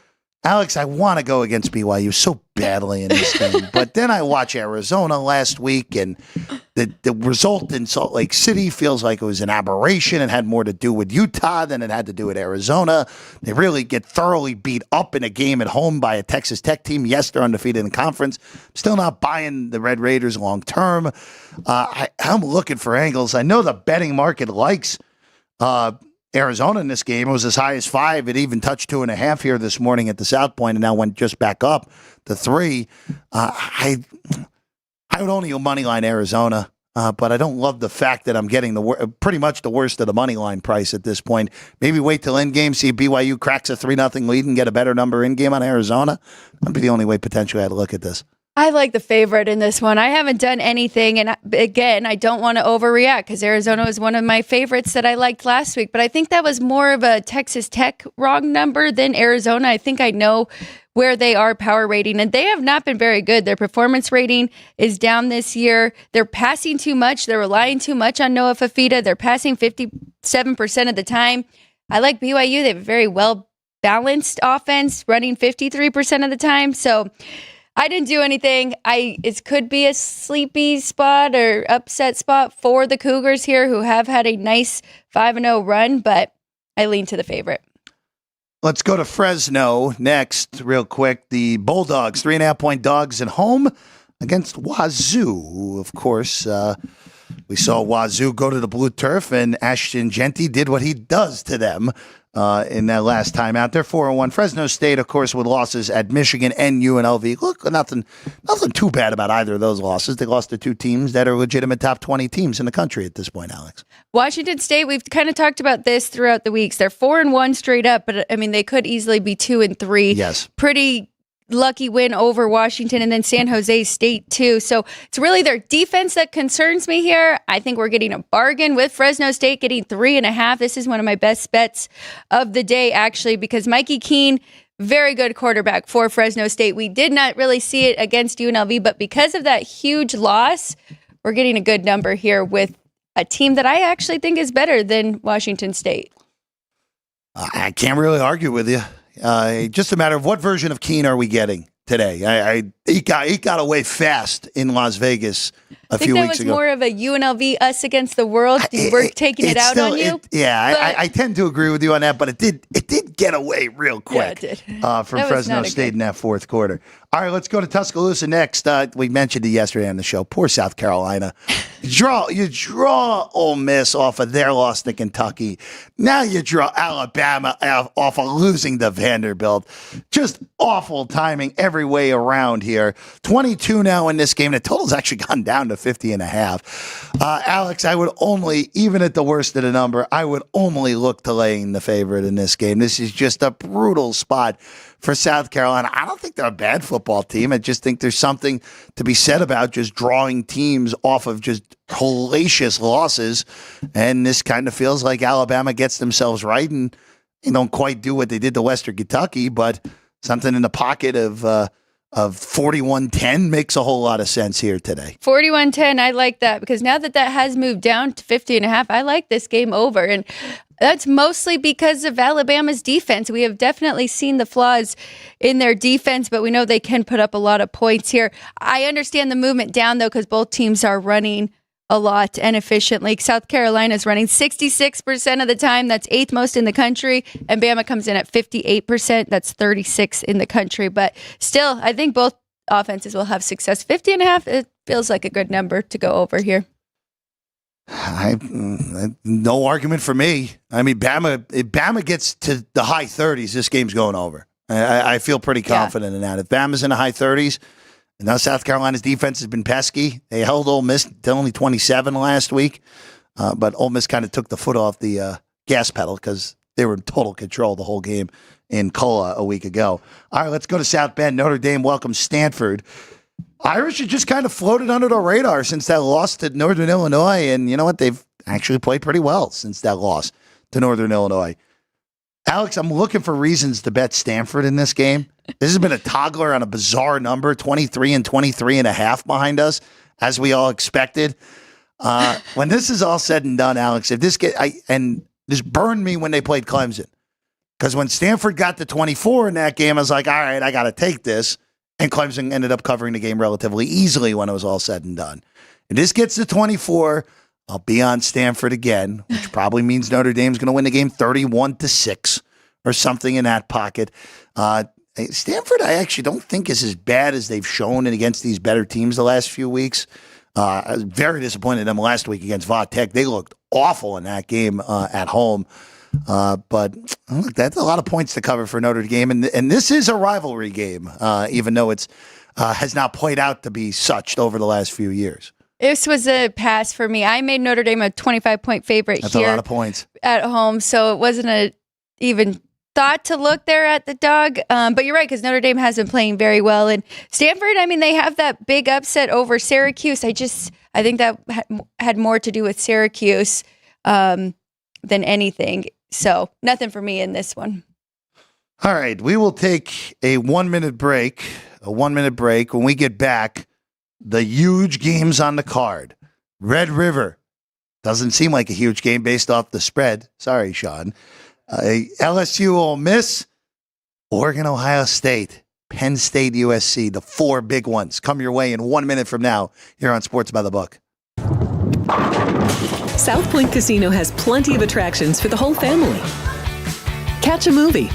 Alex, I want to go against BYU so badly in this game, but then I watch Arizona last week, and the result in Salt Lake City feels like it was an aberration. It had more to do with Utah than it had to do with Arizona. They really get thoroughly beat up in a game at home by a Texas Tech team. Yes, they're undefeated in conference. Still not buying the Red Raiders long term. I'm looking for angles. I know the betting market likes Arizona in this game. It was as high as 5. It even touched 2.5 here this morning at the South Point, and now went just back up to 3. I would only money line Arizona, but I don't love the fact that I'm getting pretty much the worst of the money line price at this point. Maybe wait till end game, see if BYU cracks a 3-0 lead and get a better number in game on Arizona. That'd be the only way potentially I'd look at this. I like the favorite in this one. I haven't done anything, and again, I don't want to overreact because Arizona was one of my favorites that I liked last week, but I think that was more of a Texas Tech wrong number than Arizona. I think I know where they are power rating, and they have not been very good. Their performance rating is down this year. They're passing too much. They're relying too much on Noah Fafita. They're passing 57% of the time. I like BYU. They have a very well-balanced offense, running 53% of the time, so I didn't do anything. It could be a sleepy spot or upset spot for the Cougars here, who have had a nice 5-0 run, but I lean to the favorite. Let's go to Fresno next, real quick. The Bulldogs, 3.5-point dogs at home against Wazoo. Of course, we saw Wazoo go to the blue turf, and Ashton Genty did what he does to them in that last time out. They're 4-1. Fresno State, of course, with losses at Michigan and UNLV. Look, nothing too bad about either of those losses. They lost to 2 teams that are legitimate top 20 teams in the country at this point, Alex. Washington State, we've kind of talked about this throughout the weeks. They're 4-1 straight up, but I mean, they could easily be 2-3. Yes. Pretty lucky win over Washington, and then San Jose State too. So it's really their defense that concerns me here. I think we're getting a bargain with Fresno State getting 3.5. This is one of my best bets of the day, actually, because Mikey Keene, very good quarterback for Fresno State. We did not really see it against UNLV, but because of that huge loss, we're getting a good number here with a team that I actually think is better than Washington State. I can't really argue with you. Just a matter of what version of Keene are we getting today? He got away fast in Las Vegas a few weeks ago. More of a UNLV us against the world. We're taking it out on you. I tend to agree with you on that, but it did get away real quick. Yeah, it did. From Fresno State in that fourth quarter. All right, let's go to Tuscaloosa next. We mentioned it yesterday on the show. Poor South Carolina. You draw Ole Miss off of their loss to Kentucky. Now you draw Alabama off of losing to Vanderbilt. Just awful timing every way around here. 22 now in this game. The total's actually gone down to 50.5. Alex, I would only, even at the worst of the number, I would only look to laying the favorite in this game. This is just a brutal spot for South Carolina. I don't think they're a bad football team. I just think there's something to be said about just drawing teams off of just hellacious losses. And this kind of feels like Alabama gets themselves right and they don't quite do what they did to Western Kentucky, but something in the pocket of 41-10 makes a whole lot of sense here today. 41-10, I like that because now that has moved down to 50.5, I like this game over. And that's mostly because of Alabama's defense. We have definitely seen the flaws in their defense, but we know they can put up a lot of points here. I understand the movement down, though, because both teams are running a lot and efficiently. South Carolina is running 66% of the time. That's 8th most in the country. And Bama comes in at 58%. That's 36 in the country. But still, I think both offenses will have success. 50.5, it feels like a good number to go over here. No argument for me. I mean, Bama gets to the high 30s, this game's going over. I feel pretty confident in that. If Bama's in the high 30s, and now South Carolina's defense has been pesky. They held Ole Miss to only 27 last week, but Ole Miss kind of took the foot off the gas pedal because they were in total control the whole game in Cola a week ago. All right, let's go to South Bend. Notre Dame welcomes Stanford. Irish have just kind of floated under the radar since that loss to Northern Illinois, and you know what? They've actually played pretty well since that loss to Northern Illinois. Alex, I'm looking for reasons to bet Stanford in this game. This has been a toggler on a bizarre number, 23 and 23.5 behind us, as we all expected. When this is all said and done, Alex, if this this burned me when they played Clemson, because when Stanford got to 24 in that game, I was like, all right, I got to take this. And Clemson ended up covering the game relatively easily when it was all said and done. If this gets to 24, I'll be on Stanford again, which probably means Notre Dame's going to win the game 31-6 or something in that pocket. Stanford, I actually don't think is as bad as they've shown against these better teams the last few weeks. I was very disappointed in them last week against Va Tech. They looked awful in that game at home. But look, that's a lot of points to cover for Notre Dame. And this is a rivalry game, even though it's has not played out to be such over the last few years. This was a pass for me. I made Notre Dame a 25-point favorite That's here. a lot of points. At home, so it wasn't a even thought to look there at the dog. But you're right, because Notre Dame has been playing very well. And Stanford, I mean, they have that big upset over Syracuse. I think that had more to do with Syracuse than anything. So nothing for me in this one. All right, we will take a 1-minute break. When we get back, the huge games on the card. Red River. Doesn't seem like a huge game based off the spread. Sorry, Sean. LSU Ole Miss. Oregon Ohio State. Penn State USC. The 4 big ones come your way in 1 minute from now here on Sports by the Book. South Point Casino has plenty of attractions for the whole family. Catch a movie.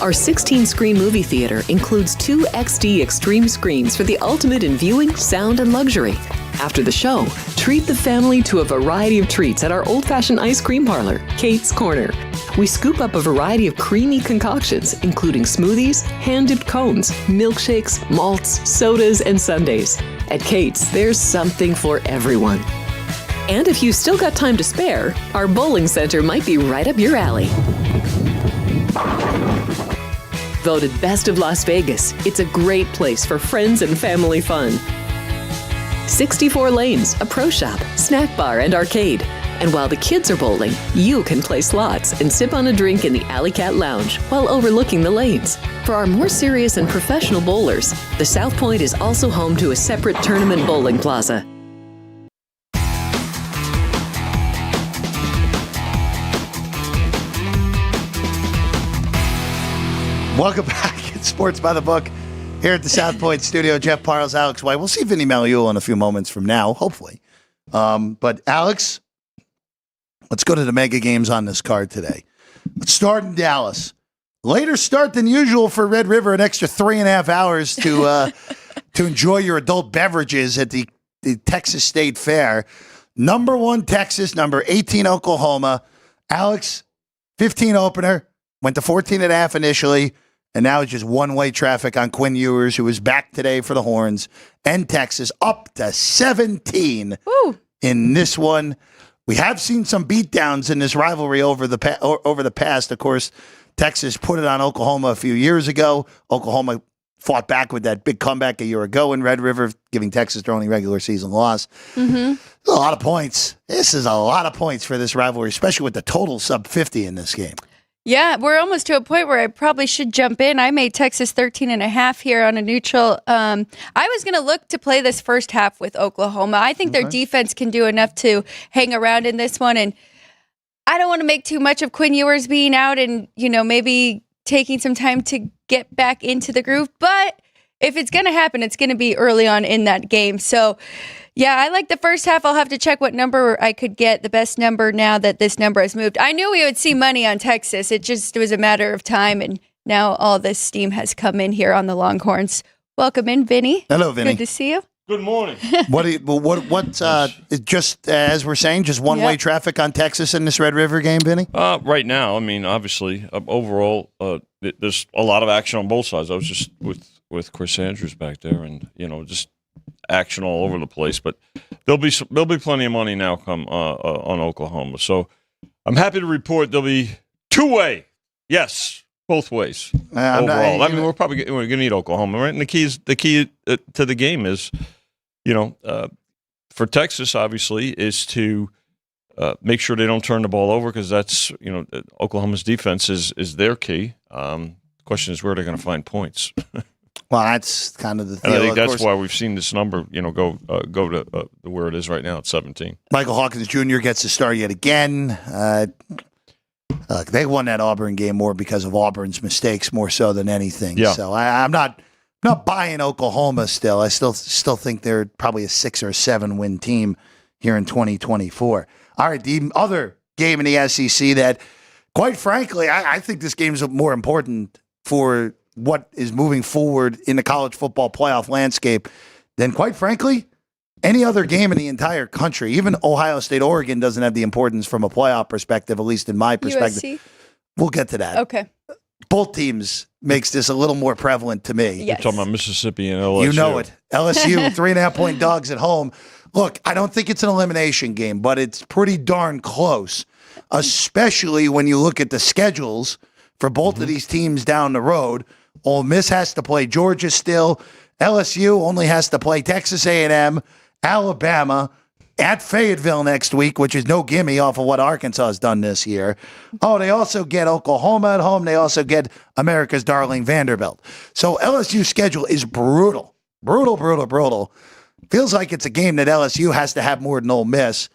Our 16-screen movie theater includes 2 XD Extreme screens for the ultimate in viewing, sound, and luxury. After the show, treat the family to a variety of treats at our old-fashioned ice cream parlor, Kate's Corner. We scoop up a variety of creamy concoctions, including smoothies, hand-dipped cones, milkshakes, malts, sodas, and sundaes. At Kate's, there's something for everyone. And if you still got time to spare, our bowling center might be right up your alley. Voted Best of Las Vegas, it's a great place for friends and family fun. 64 lanes, a pro shop, snack bar, and arcade. And while the kids are bowling, you can play slots and sip on a drink in the Alley Cat Lounge while overlooking the lanes. For our more serious and professional bowlers, the South Point is also home to a separate tournament bowling plaza. Welcome back. It's Sports by the Book here at the South Point studio. Jeff Parles, Alex White. We'll see Vinny Magliulo in a few moments from now, hopefully. But Alex, let's go to the mega games on this card today. Let's start in Dallas. Later start than usual for Red River, an extra 3.5 hours to enjoy your adult beverages at the Texas State Fair. Number 1 Texas, number 18 Oklahoma. Alex, 15 opener, went to 14.5 initially. And now it's just one-way traffic on Quinn Ewers, who is back today for the Horns, and Texas up to 17 in this one. We have seen some beatdowns in this rivalry over the past. Of course, Texas put it on Oklahoma a few years ago. Oklahoma fought back with that big comeback a year ago in Red River, giving Texas their only regular season loss. Mm-hmm. A lot of points. This is a lot of points for this rivalry, especially with the total sub 50 in this game. Yeah, we're almost to a point where I probably should jump in. I made Texas 13.5 here on a neutral. I was going to look to play this first half with Oklahoma. I think their defense can do enough to hang around in this one. And I don't want to make too much of Quinn Ewers being out and, maybe taking some time to get back into the groove. But if it's going to happen, it's going to be early on in that game. So, yeah, I like the first half. I'll have to check what number I could get, the best number now that this number has moved. I knew we would see money on Texas. It was a matter of time, and now all this steam has come in here on the Longhorns. Welcome in, Vinny. Hello, Vinny. Good to see you. Good morning. Just as we're saying, just one-way traffic on Texas in this Red River game, Vinny? Right now, I mean, obviously, overall, there's a lot of action on both sides. I was just with Chris Andrews back there, and just action all over the place. But there'll be plenty of money now come on Oklahoma. So I'm happy to report there'll be two-way. Yes, both ways overall. We're probably going to need Oklahoma, right? And the key to the game is, for Texas, obviously, is to make sure they don't turn the ball over, because that's Oklahoma's defense is their key. The question is where they're going to find points. Well, that's kind of the thing. And I think that's why we've seen this number, go to where it is right now at 17. Michael Hawkins Jr. gets to start yet again. They won that Auburn game more because of Auburn's mistakes more so than anything. Yeah. So I'm not buying Oklahoma still. I still think they're probably a 6 or 7 win team here in 2024. All right, the other game in the SEC that, quite frankly, I think this game is more important for what is moving forward in the college football playoff landscape than, quite frankly, any other game in the entire country. Even Ohio State, Oregon doesn't have the importance from a playoff perspective, at least in my perspective. USC? We'll get to that. Okay. Both teams makes this a little more prevalent to me. Yes. You're talking about Mississippi and LSU. You know it. LSU, 3.5-point dogs at home. Look, I don't think it's an elimination game, but it's pretty darn close, especially when you look at the schedules for both of these teams down the road. Ole Miss has to play Georgia still. LSU only has to play Texas A&M, Alabama, at Fayetteville next week, which is no gimme off of what Arkansas has done this year. Oh, they also get Oklahoma at home. They also get America's darling Vanderbilt. So LSU's schedule is brutal. Brutal. Feels like it's a game that LSU has to have more than Ole Miss,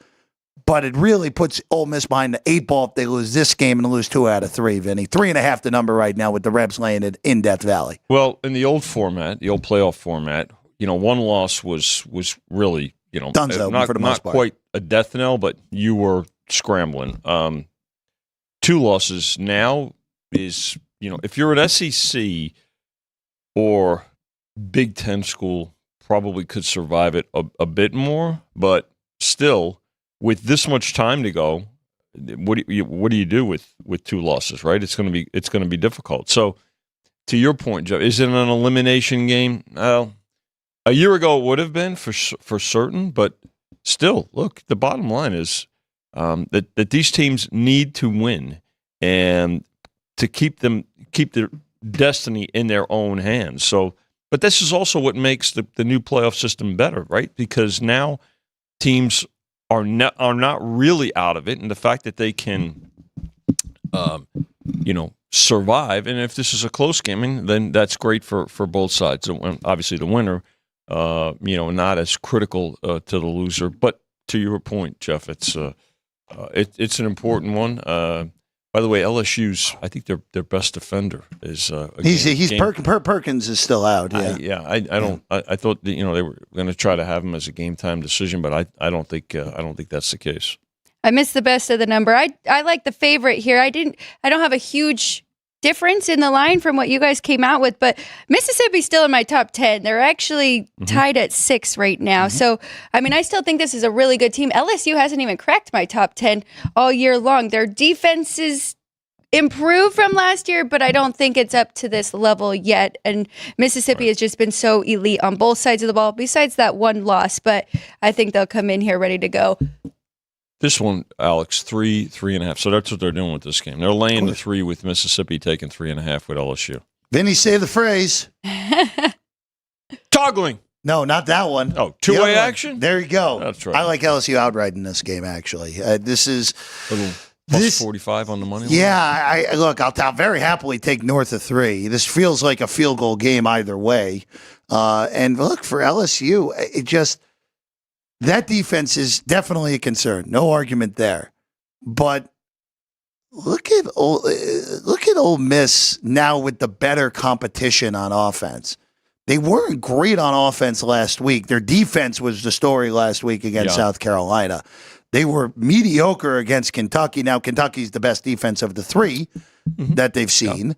but it really puts Ole Miss behind the 8 ball if they lose this game and lose 2 out of 3, Vinny. 3.5 the number right now with the Rebs laying it in Death Valley. Well, in the old format, the old playoff format, one loss was really, Dunzo, not, for the not most part. quite a death knell, but you were scrambling. 2 losses now is, if you're an SEC or Big Ten school, probably could survive it a bit more, but still, with this much time to go, what do you do with 2 losses? Right? It's going to be difficult. So, to your point, Joe, is it an elimination game? Well, a year ago it would have been for certain, but still, look, the bottom line is that these teams need to win and to keep their destiny in their own hands. So. But this is also what makes the new playoff system better, right? Because now teams are not really out of it, and the fact that they can, survive. And if this is a close game, then that's great for both sides. Obviously, the winner, not as critical to the loser. But to your point, Jeff, it's an important one. By the way, LSU's, I think their best defender is Perkins is still out. Yeah, I thought that, they were going to try to have him as a game time decision, but I don't think that's the case. I missed the best of the number. I like the favorite here. I don't have a huge difference in the line from what you guys came out with, but Mississippi's still in my top 10. They're actually tied at 6 right now. So, I still think this is a really good team. LSU hasn't even cracked my top 10 all year long. Their defense is improved from last year, but I don't think it's up to this level yet. And Mississippi has just been so elite on both sides of the ball, besides that one loss. But I think they'll come in here ready to go. This one, Alex, 3.5. So that's what they're doing with this game. They're laying the 3 with Mississippi, taking 3.5 with LSU. Vinny, say the phrase. Toggling. No, not that one. Oh, two-way action? There you go. That's right. I like LSU outright in this game, actually. This is... Plus 45 on the money line? Yeah, I'll very happily take north of 3. This feels like a field goal game either way. And look, for LSU, that defense is definitely a concern. No argument there. But look at Ole Miss now with the better competition on offense. They weren't great on offense last week. Their defense was the story last week against South Carolina. They were mediocre against Kentucky. Now, Kentucky's the best defense of the 3 that they've seen.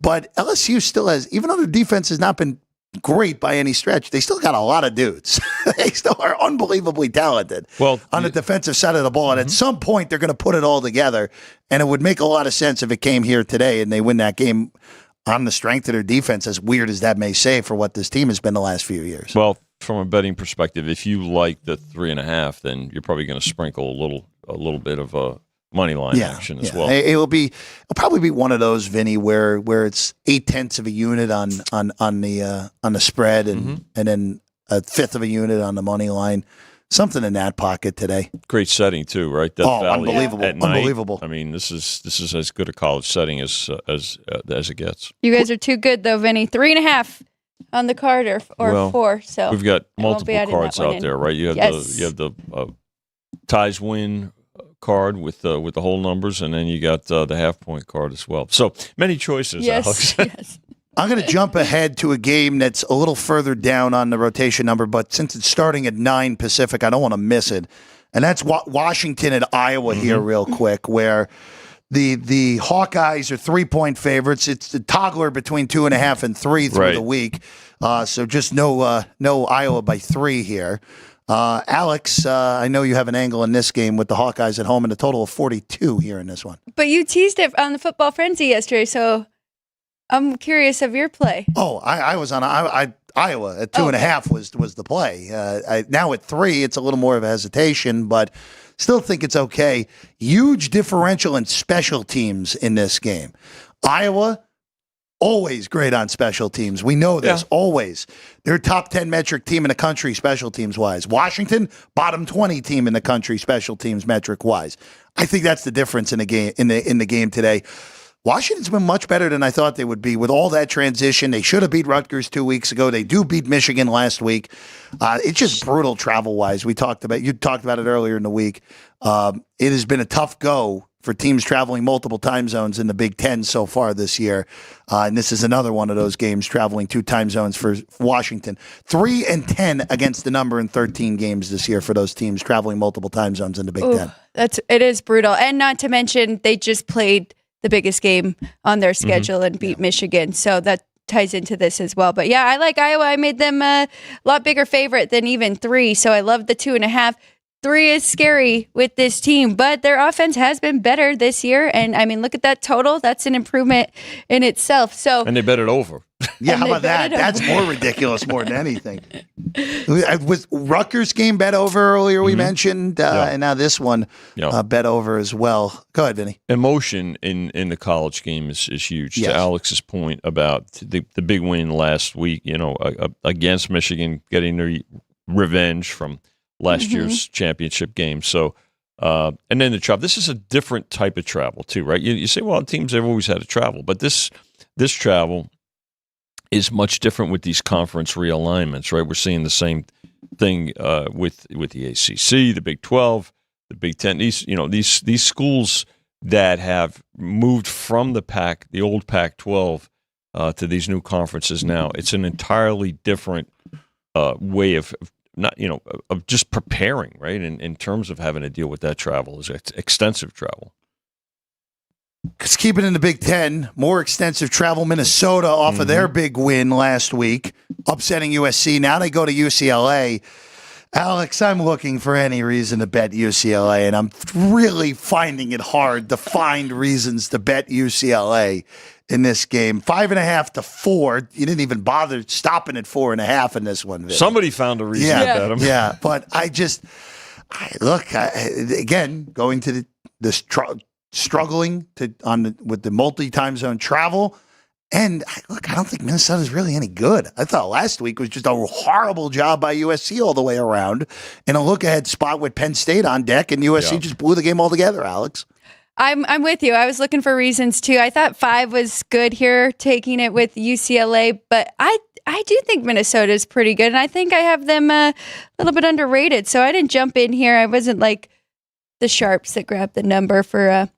But LSU still has, even though their defense has not been great by any stretch. They still got a lot of dudes. They still are unbelievably talented on the defensive side of the ball. And at some point, they're going to put it all together. And it would make a lot of sense if it came here today and they win that game on the strength of their defense, as weird as that may say for what this team has been the last few years. Well, from a betting perspective, if you like the 3.5, then you're probably going to sprinkle a little bit of a money line action as well. It'll probably be one of those, Vinny, where it's 0.8 of a unit on the spread and then 1/5 of a unit on the money line. Something in that pocket today. Great setting too, right? Death Valley unbelievable! At night. Unbelievable. I mean, this is as good a college setting as it gets. You guys are too good, though, Vinny. 3.5 on the card or 4. So we've got multiple cards out there, right? You have the ties win card with the whole numbers, and then you got the half-point card as well. So many choices, Alex. Yes. I'm going to jump ahead to a game that's a little further down on the rotation number, but since it's starting at 9 Pacific, I don't want to miss it. And that's Washington at Iowa here real quick, where the Hawkeyes are 3-point favorites. It's the toggler between 2.5 and 3 through the week. So just no Iowa by 3 here. Alex, I know you have an angle in this game with the Hawkeyes at home and a total of 42 here in this one. But you teased it on the Football Frenzy yesterday, so I'm curious of your play. Oh, I was on Iowa at 2.5 was the play. Now at 3, it's a little more of a hesitation, but still think it's okay. Huge differential in special teams in this game. Iowa, always great on special teams. We know this, always. They're top 10 metric team in the country special teams wise. Washington, bottom 20 team in the country special teams metric wise. I think that's the difference in the game in the game today. Washington's been much better than I thought they would be with all that transition. They should have beat Rutgers 2 weeks ago. They do beat Michigan last week. It's just brutal travel-wise. You talked about it earlier in the week. It has been a tough go for teams traveling multiple time zones in the Big Ten so far this year. And this is another one of those games traveling 2 time zones for Washington. 3-10 against the number in 13 games this year for those teams traveling multiple time zones in the Big Ten. It is brutal. And not to mention, they just played the biggest game on their schedule and beat Michigan. So that ties into this as well. But yeah, I like Iowa. I made them a lot bigger favorite than even 3. So I love the 2.5. 3 is scary with this team, but their offense has been better this year. And I mean, look at that total. That's an improvement in itself. So, and they bet it over. Yeah, how about that? That's more ridiculous more than anything. With Rutgers game bet over earlier, we mentioned, and now this one bet over as well. Go ahead, Vinny. Emotion in the college game is huge. Yes. To Alex's point about the big win last week, against Michigan, getting their revenge from last year's championship game. So, and then the travel. This is a different type of travel too, right? You say, well, teams have always had to travel, but this travel is much different with these conference realignments, right? We're seeing the same thing with the ACC, the Big 12, the Big 10. These schools that have moved from the old Pac-12 to these new conferences now. It's an entirely different way of just preparing, right? In terms of having to deal with that travel, is extensive travel. Let's keep it in the Big Ten. More extensive travel. Minnesota off of their big win last week, upsetting USC. Now they go to UCLA. Alex, I'm looking for any reason to bet UCLA, and I'm really finding it hard to find reasons to bet UCLA in this game. 5.5 to 4. You didn't even bother stopping at 4.5 in this one, Vinny. Somebody found a reason to bet them. Yeah, but again, going to struggling with the multi-time zone travel. And I don't think Minnesota's really any good. I thought last week was just a horrible job by USC all the way around. And a look-ahead spot with Penn State on deck, and USC just blew the game altogether, Alex. I'm with you. I was looking for reasons, too. I thought 5 was good here, taking it with UCLA. But I do think Minnesota is pretty good, and I think I have them a little bit underrated. So I didn't jump in here. I wasn't like the sharps that grabbed the number for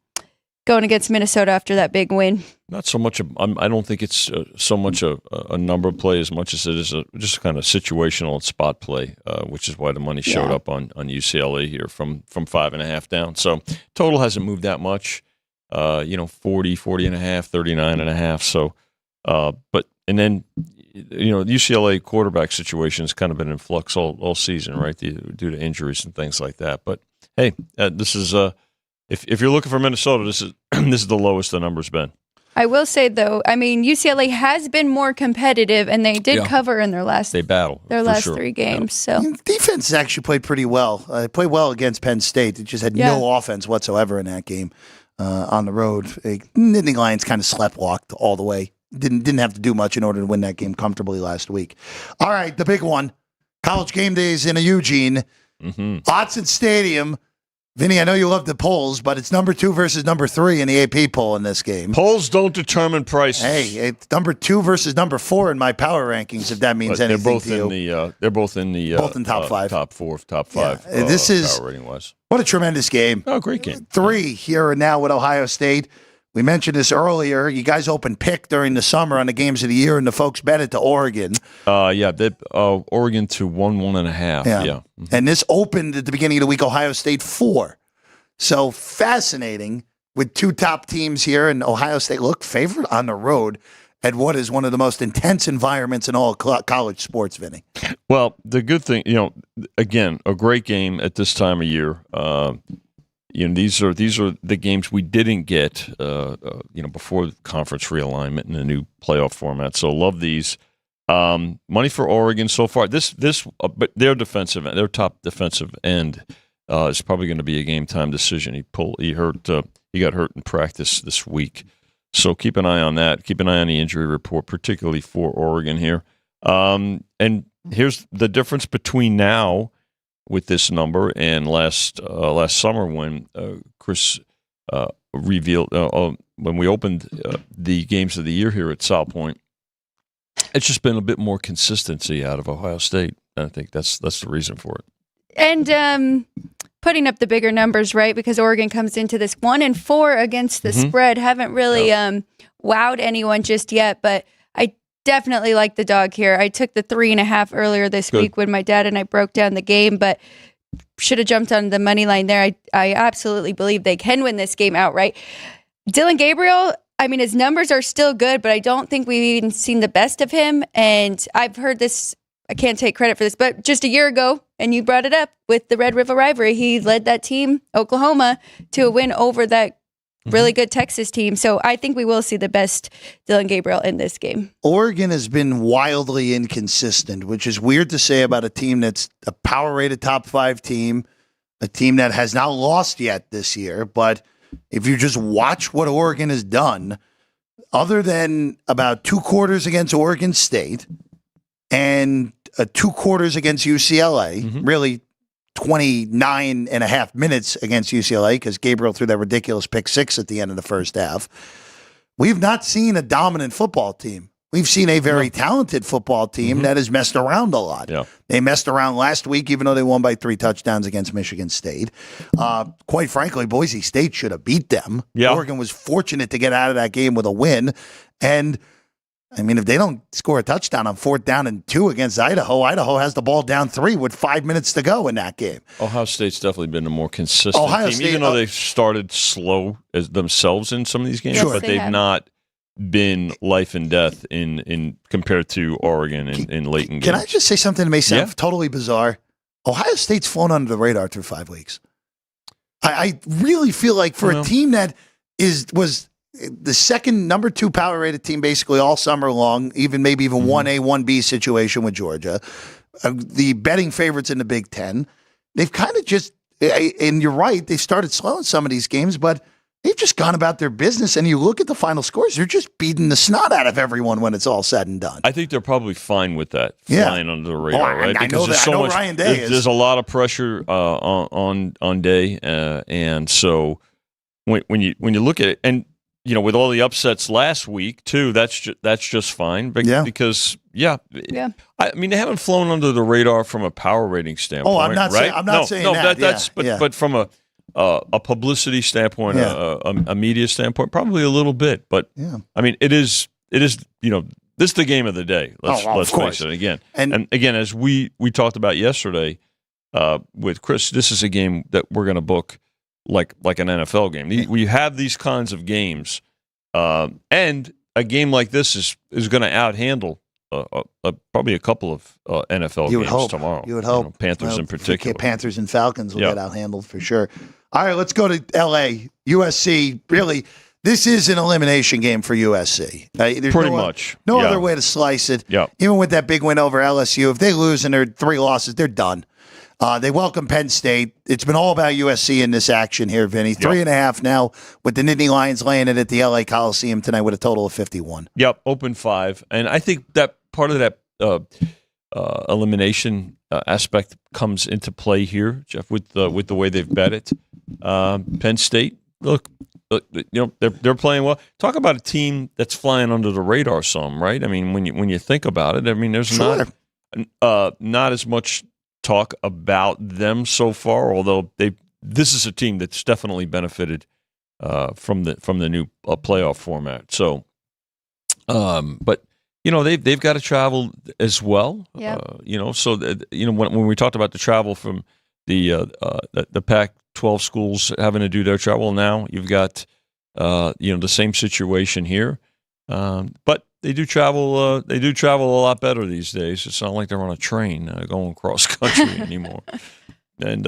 going against Minnesota after that big win. Not so much. I don't think it's so much a number play as much as it is just kind of situational and spot play, which is why the money showed up on UCLA here from 5.5 down. So total hasn't moved that much, 40 and a half, 39 and a half. So, and then the UCLA quarterback situation has kind of been in flux all season, right, due to injuries and things like that. But hey, this is if you're looking for Minnesota, this is this is the lowest the number's been. I will say though, I mean UCLA has been more competitive, and they did cover in their last three games. So defense actually played pretty well. They played well against Penn State. They just had no offense whatsoever in that game on the road. Nittany Lions kind of sleptwalked all the way. Didn't have to do much in order to win that game comfortably last week. All right, the big one, college game days in Eugene, Autzen Stadium. Vinny, I know you love the polls, but it's number 2 versus number 3 in the AP poll in this game. Polls don't determine prices. Hey, it's number 2 versus number 4 in my power rankings, if that means anything to you. They're both in the top 5. Top 4, top 5. Yeah. This is power rating wise. What a tremendous game. Oh, great game. 3 here and now with Ohio State. We mentioned this earlier. You guys opened pick during the summer on the games of the year, and the folks bet it to Oregon. Oregon to 1.5. Yeah. And this opened at the beginning of the week, Ohio State 4. So fascinating with 2 top teams here, and Ohio State looked favored on the road at what is one of the most intense environments in all college sports, Vinny. Well, the good thing, again, a great game at this time of year. These are the games we didn't get, before the conference realignment and the new playoff format. So love these. Money for Oregon so far. But their top defensive end is probably going to be a game time decision. He got hurt in practice this week. So keep an eye on that. Keep an eye on the injury report, particularly for Oregon here. And here's the difference between now with this number and last summer when Chris revealed when we opened the games of the year here at South Point. It's just been a bit more consistency out of Ohio State. I think that's the reason for it. And putting up the bigger numbers, right? Because Oregon comes into this 1-4 against the spread. Haven't really wowed anyone just yet, but I definitely like the dog here. I took the 3.5 earlier this week when my dad and I broke down the game, but should have jumped on the money line there. I absolutely believe they can win this game outright. Dylan Gabriel, I mean, his numbers are still good, but I don't think we've even seen the best of him. And I've heard this, I can't take credit for this, but just a year ago, and you brought it up with the Red River rivalry, he led that team, Oklahoma, to a win over that really good Texas team. So I think we will see the best Dylan Gabriel in this game. Oregon has been wildly inconsistent, which is weird to say about a team that's a power-rated top 5 team, a team that has not lost yet this year. But if you just watch what Oregon has done, other than about 2 quarters against Oregon State and 2 quarters against UCLA, really 29 and a half minutes against UCLA because Gabriel threw that ridiculous pick 6 at the end of the first half. We've not seen a dominant football team. We've seen a very talented football team that has messed around a lot. Yeah. They messed around last week, even though they won by 3 touchdowns against Michigan State. Quite frankly, Boise State should have beat them. Yeah. Oregon was fortunate to get out of that game with a win. And I mean, if they don't score a touchdown on 4th down and 2 against Idaho, Idaho has the ball down 3 with 5 minutes to go in that game. Ohio State's definitely been a more consistent team, even though they've started slow as themselves in some of these games, but they've not been life and death in compared to Oregon in late in games. Can I just say something that may sound totally bizarre? Ohio State's flown under the radar through 5 weeks. I really feel like for a team that was the second number 2 power rated team basically all summer long, maybe even 1A, 1B situation with Georgia, the betting favorites in the Big Ten, they've kind of just, and you're right, they've started slow in some of these games, but they've just gone about their business. And you look at the final scores, they're just beating the snot out of everyone when it's all said and done. I think they're probably fine with that, flying under the radar, right? I know Ryan Day is. There's a lot of pressure on Day, and so when you look at it, and with all the upsets last week too, that's just fine. Because I mean, they haven't flown under the radar from a power rating standpoint. Oh, I'm not saying that. But from a publicity standpoint, a media standpoint, probably a little bit. But I mean, it is this is the game of the day. Let's face it again. And again, as we talked about yesterday with Chris, this is a game that we're going to book like an NFL game. We have these kinds of games, and a game like this is going to outhandle probably a couple of NFL You would games hope. tomorrow. You would hope. Panthers in particular. Panthers and Falcons will get out handled for sure. All right, let's go to L.A. USC. Really, this is an elimination game for USC. There's Pretty much. No other way to slice it. Yeah. Even with that big win over LSU, if they lose and they're 3 losses, they're done. They welcome Penn State. It's been all about USC in this action here, Vinny. 3.5 now with the Nittany Lions laying it at the LA Coliseum tonight with a total of 51. Yep, open 5. And I think that part of that elimination aspect comes into play here, Jeff, with the way they've bet it. Penn State, look, they're playing well. Talk about a team that's flying under the radar some, right? I mean, when you think about it, I mean, there's not as much talk about them so far, although this is a team that's definitely benefited from the new playoff format. So, but they've got to travel as well. Yeah. So when we talked about the travel from the Pac-12 schools having to do their travel, now you've got the same situation here, but. They do travel. They do travel a lot better these days. It's not like they're on a train going cross country anymore. And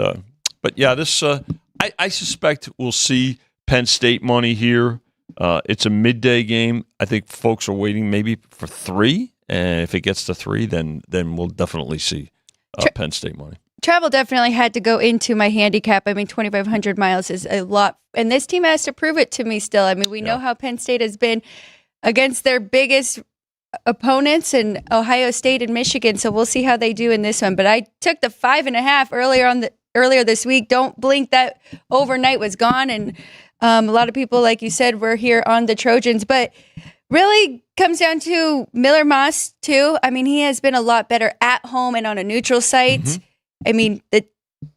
but yeah, this I suspect we'll see Penn State money here. It's a midday game. I think folks are waiting maybe for 3, and if it gets to 3, then we'll definitely see Penn State money. Travel definitely had to go into my handicap. I mean, 2,500 miles is a lot, and this team has to prove it to me still. I mean, we know how Penn State has been against their biggest opponents in Ohio State and Michigan. So we'll see how they do in this one. But I took the 5.5 earlier this week. Don't blink, that overnight was gone. And a lot of people, like you said, were here on the Trojans. But really comes down to Miller Moss, too. I mean, he has been a lot better at home and on a neutral site. Mm-hmm. I mean, the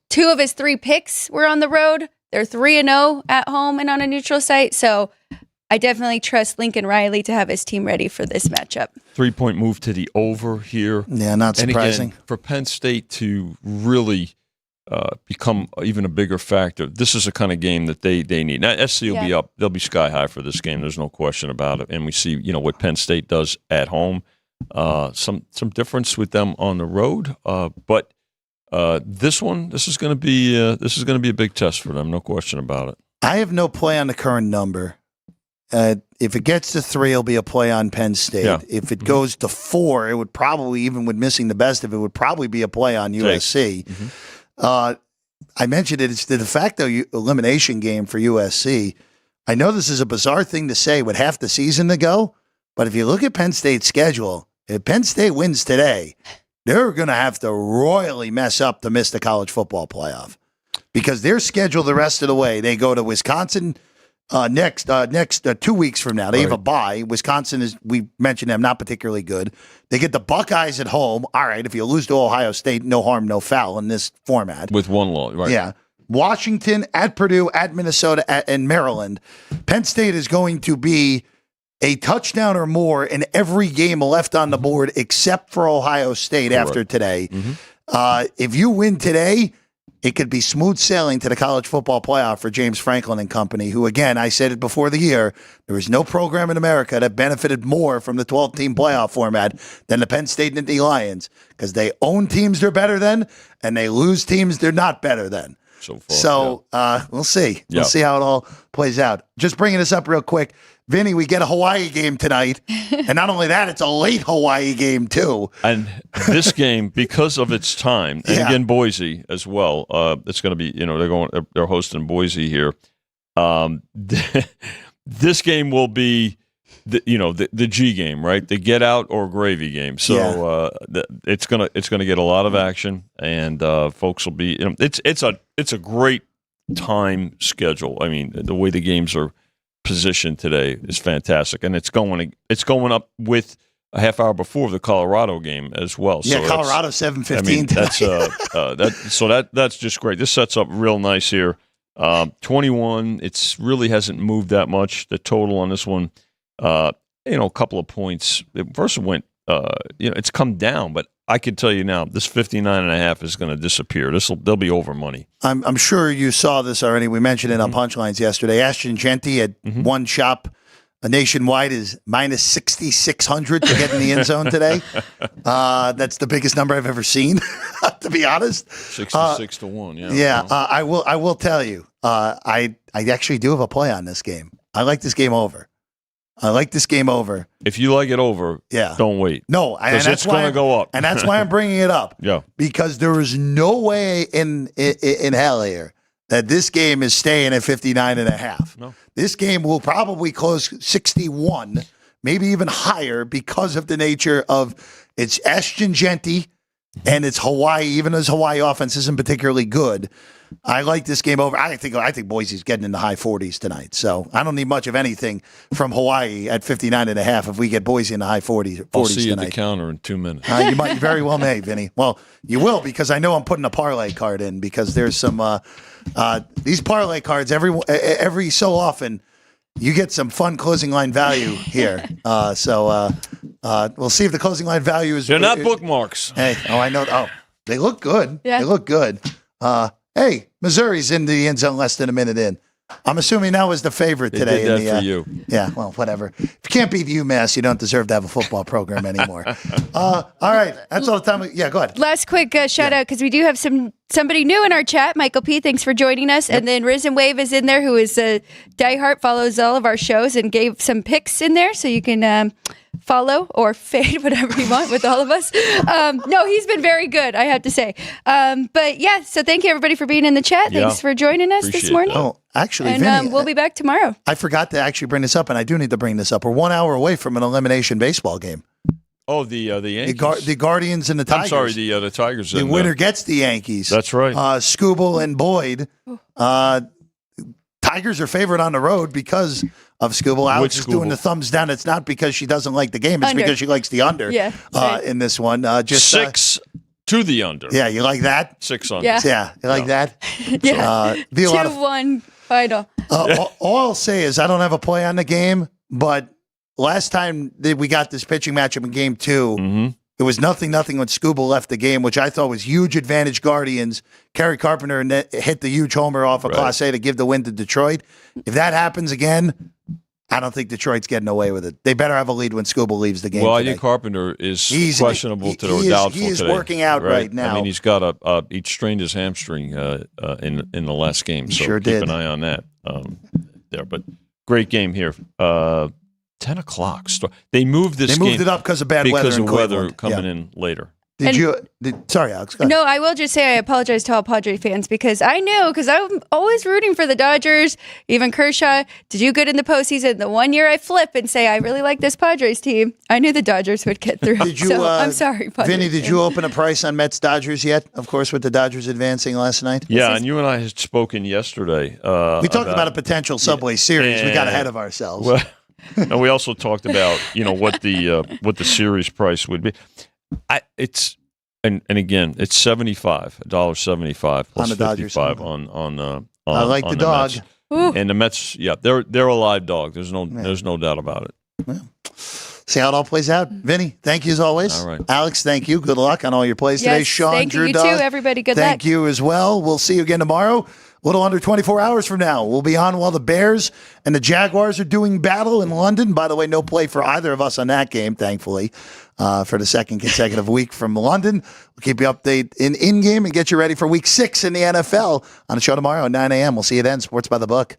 2 of his 3 picks were on the road. They're 3-0 at home and on a neutral site. So I definitely trust Lincoln Riley to have his team ready for this matchup. 3-point move to the over here. Yeah, not surprising. And again, for Penn State to really become even a bigger factor, this is the kind of game that they need. Now, SC will be up. They'll be sky high for this game. There's no question about it. And we see, what Penn State does at home. Some difference with them on the road. But this is going to be a big test for them. No question about it. I have no play on the current number. If it gets to 3, it'll be a play on Penn State. Yeah. If it goes to 4, it would probably, even with missing the best of it, would probably be a play on USC. Mm-hmm. I mentioned it. It's the de facto elimination game for USC. I know this is a bizarre thing to say with half the season to go, but if you look at Penn State's schedule, if Penn State wins today, they're going to have to royally mess up to miss the college football playoff because their schedule the rest of the way, they go to Wisconsin next 2 weeks from now. They have a bye. Wisconsin is, we mentioned them, not particularly good. They get the Buckeyes at home. All right, if you lose to Ohio State, no harm, no foul in this format. With 1 loss, right? Yeah. Washington, at Purdue, at Minnesota, and Maryland. Penn State is going to be a touchdown or more in every game left on the board except for Ohio State after today. Mm-hmm. If you win today, it could be smooth sailing to the college football playoff for James Franklin and company, who, again, I said it before the year, there is no program in America that benefited more from the 12-team playoff format than the Penn State Nittany Lions, because they own teams they're better than, and they lose teams they're not better than. So we'll see. We'll see how it all plays out. Just bringing this up real quick. Vinny, we get a Hawaii game tonight. And not only that, it's a late Hawaii game, too. And this game, because of its time, and again, Boise as well, it's going to be, they're hosting Boise here. This game will be, the G game, right? The get out or gravy game. So it's gonna get a lot of action, and folks will be, it's a great time schedule. I mean, the way the games are position today is fantastic, and it's going up with a half hour before the Colorado game as well. Yeah, so Colorado 7:15. That's just great. This sets up real nice here. 21. It's really hasn't moved that much. The total on this one, a couple of points. It first went, it's come down, but I can tell you now, this 59.5 is going to disappear. They'll be over money. I'm sure you saw this already. We mentioned it on Punchlines yesterday. Ashton Genty had one shop Nationwide is minus 6,600 to get in the end zone today. That's the biggest number I've ever seen, to be honest. 66 to 1, yeah. Yeah, I will tell you, I actually do have a play on this game. I like this game over. If you like it over, Yeah. don't wait. No, and Because it's going to go up. And that's why I'm bringing it up. Yeah. Because there is no way in hell here that this game is staying at 59.5. No. This game will probably close 61, maybe even higher because of the nature of it's Ashton-Genty and it's Hawaii, even as Hawaii offense isn't particularly good. I like this game over. I think Boise's getting in the high 40s tonight. So I don't need much of anything from Hawaii at 59.5 if we get Boise in the high 40s I'll see you tonight. at the counter in 2 minutes. You might very well may, Vinny. Well, you will because I know I'm putting a parlay card in because there's some these parlay cards every so often you get some fun closing line value here. So we'll see if the closing line value is. They're not bookmarks. Hey, I know. Oh, they look good. Yeah. They look good. Hey, Missouri's in the end zone less than a minute in. I'm assuming that was the favorite They today. did that for you. Yeah, well, whatever. If you can't beat UMass, you don't deserve to have a football program anymore. All right, that's all the time. Yeah, go ahead. Last quick shout out because we do have somebody new in our chat. Michael P, thanks for joining us. And then Risen Wave is in there, who is a diehard, follows all of our shows and gave some picks in there, so you can follow or fade whatever you want with all of us. No, he's been very good, I have to say. But yeah, so thank you everybody for being in the chat. Yeah. Thanks for joining us Appreciate this morning. that. Oh, actually, And Vinny, we'll be back tomorrow. I forgot to actually bring this up, and I do need to bring this up. We're 1 hour away from an elimination baseball game. Oh, the Yankees. The Guardians and the Tigers. I'm sorry, the Tigers. The winner gets the Yankees. That's right. Scooble and Boyd. Tigers are favored on the road because of Scooble. Alex is doing Scooble? the thumbs down. It's not because she doesn't like the game. It's Under. because she likes the under. Yeah, right. In this one, just 6 to the under. yeah, you like that? 6 under. Yeah. Yeah, you like that? Yeah. Be a lot of 2-1 final. all I'll say is I don't have a play on the game, but last time that we got this pitching matchup in game 2, Mm-hmm. it was 0-0 when Scooble left the game, which I thought was huge advantage Guardians. Kerry Carpenter hit the huge homer off of Class A to give the win to Detroit. If that happens again, I don't think Detroit's getting away with it. They better have a lead when Scooble leaves the game Well, today. I think Carpenter is He's- questionable to he the is- doubtful he is today. working out right now. I mean, he's got he strained his hamstring in the last game. He So sure keep did. an eye on that there. But great game here. 10 o'clock. They moved this They moved game it up because of bad weather because in of weather Cleveland. coming Yeah. in later. Sorry, Alex. Go ahead. No, I will just say I apologize to all Padre fans because I knew, because I'm always rooting for the Dodgers, even Kershaw, to do good in the postseason. The one year I flip and say I really like this Padres team, I knew the Dodgers would get through. Did you, so I'm sorry, Padres Vinny, did fans. you open a price on Mets Dodgers yet? Of course, with the Dodgers advancing last night. Yeah, and you and I had spoken yesterday. We talked about a potential Subway series. We got ahead of ourselves. Well, and we also talked about what the series price would be. And again, it's $75 plus On the Dodgers. $55 on I like on the dog. Mets. Ooh. And the Mets, yeah, they're a live dog. There's no doubt about it. See how it all plays out. Vinny, thank you as always. All right. Alex, thank you. Good luck on all your plays today. Yes, Sean, thank Drew you Dog, too, everybody. Good thank luck. you as well. We'll see you again tomorrow. A little under 24 hours from now. We'll be on while the Bears and the Jaguars are doing battle in London. By the way, no play for either of us on that game, thankfully, for the second consecutive week from London. We'll keep you updated in game and get you ready for week 6 in the NFL on the show tomorrow at 9 a.m. We'll see you then. Sports by the Book.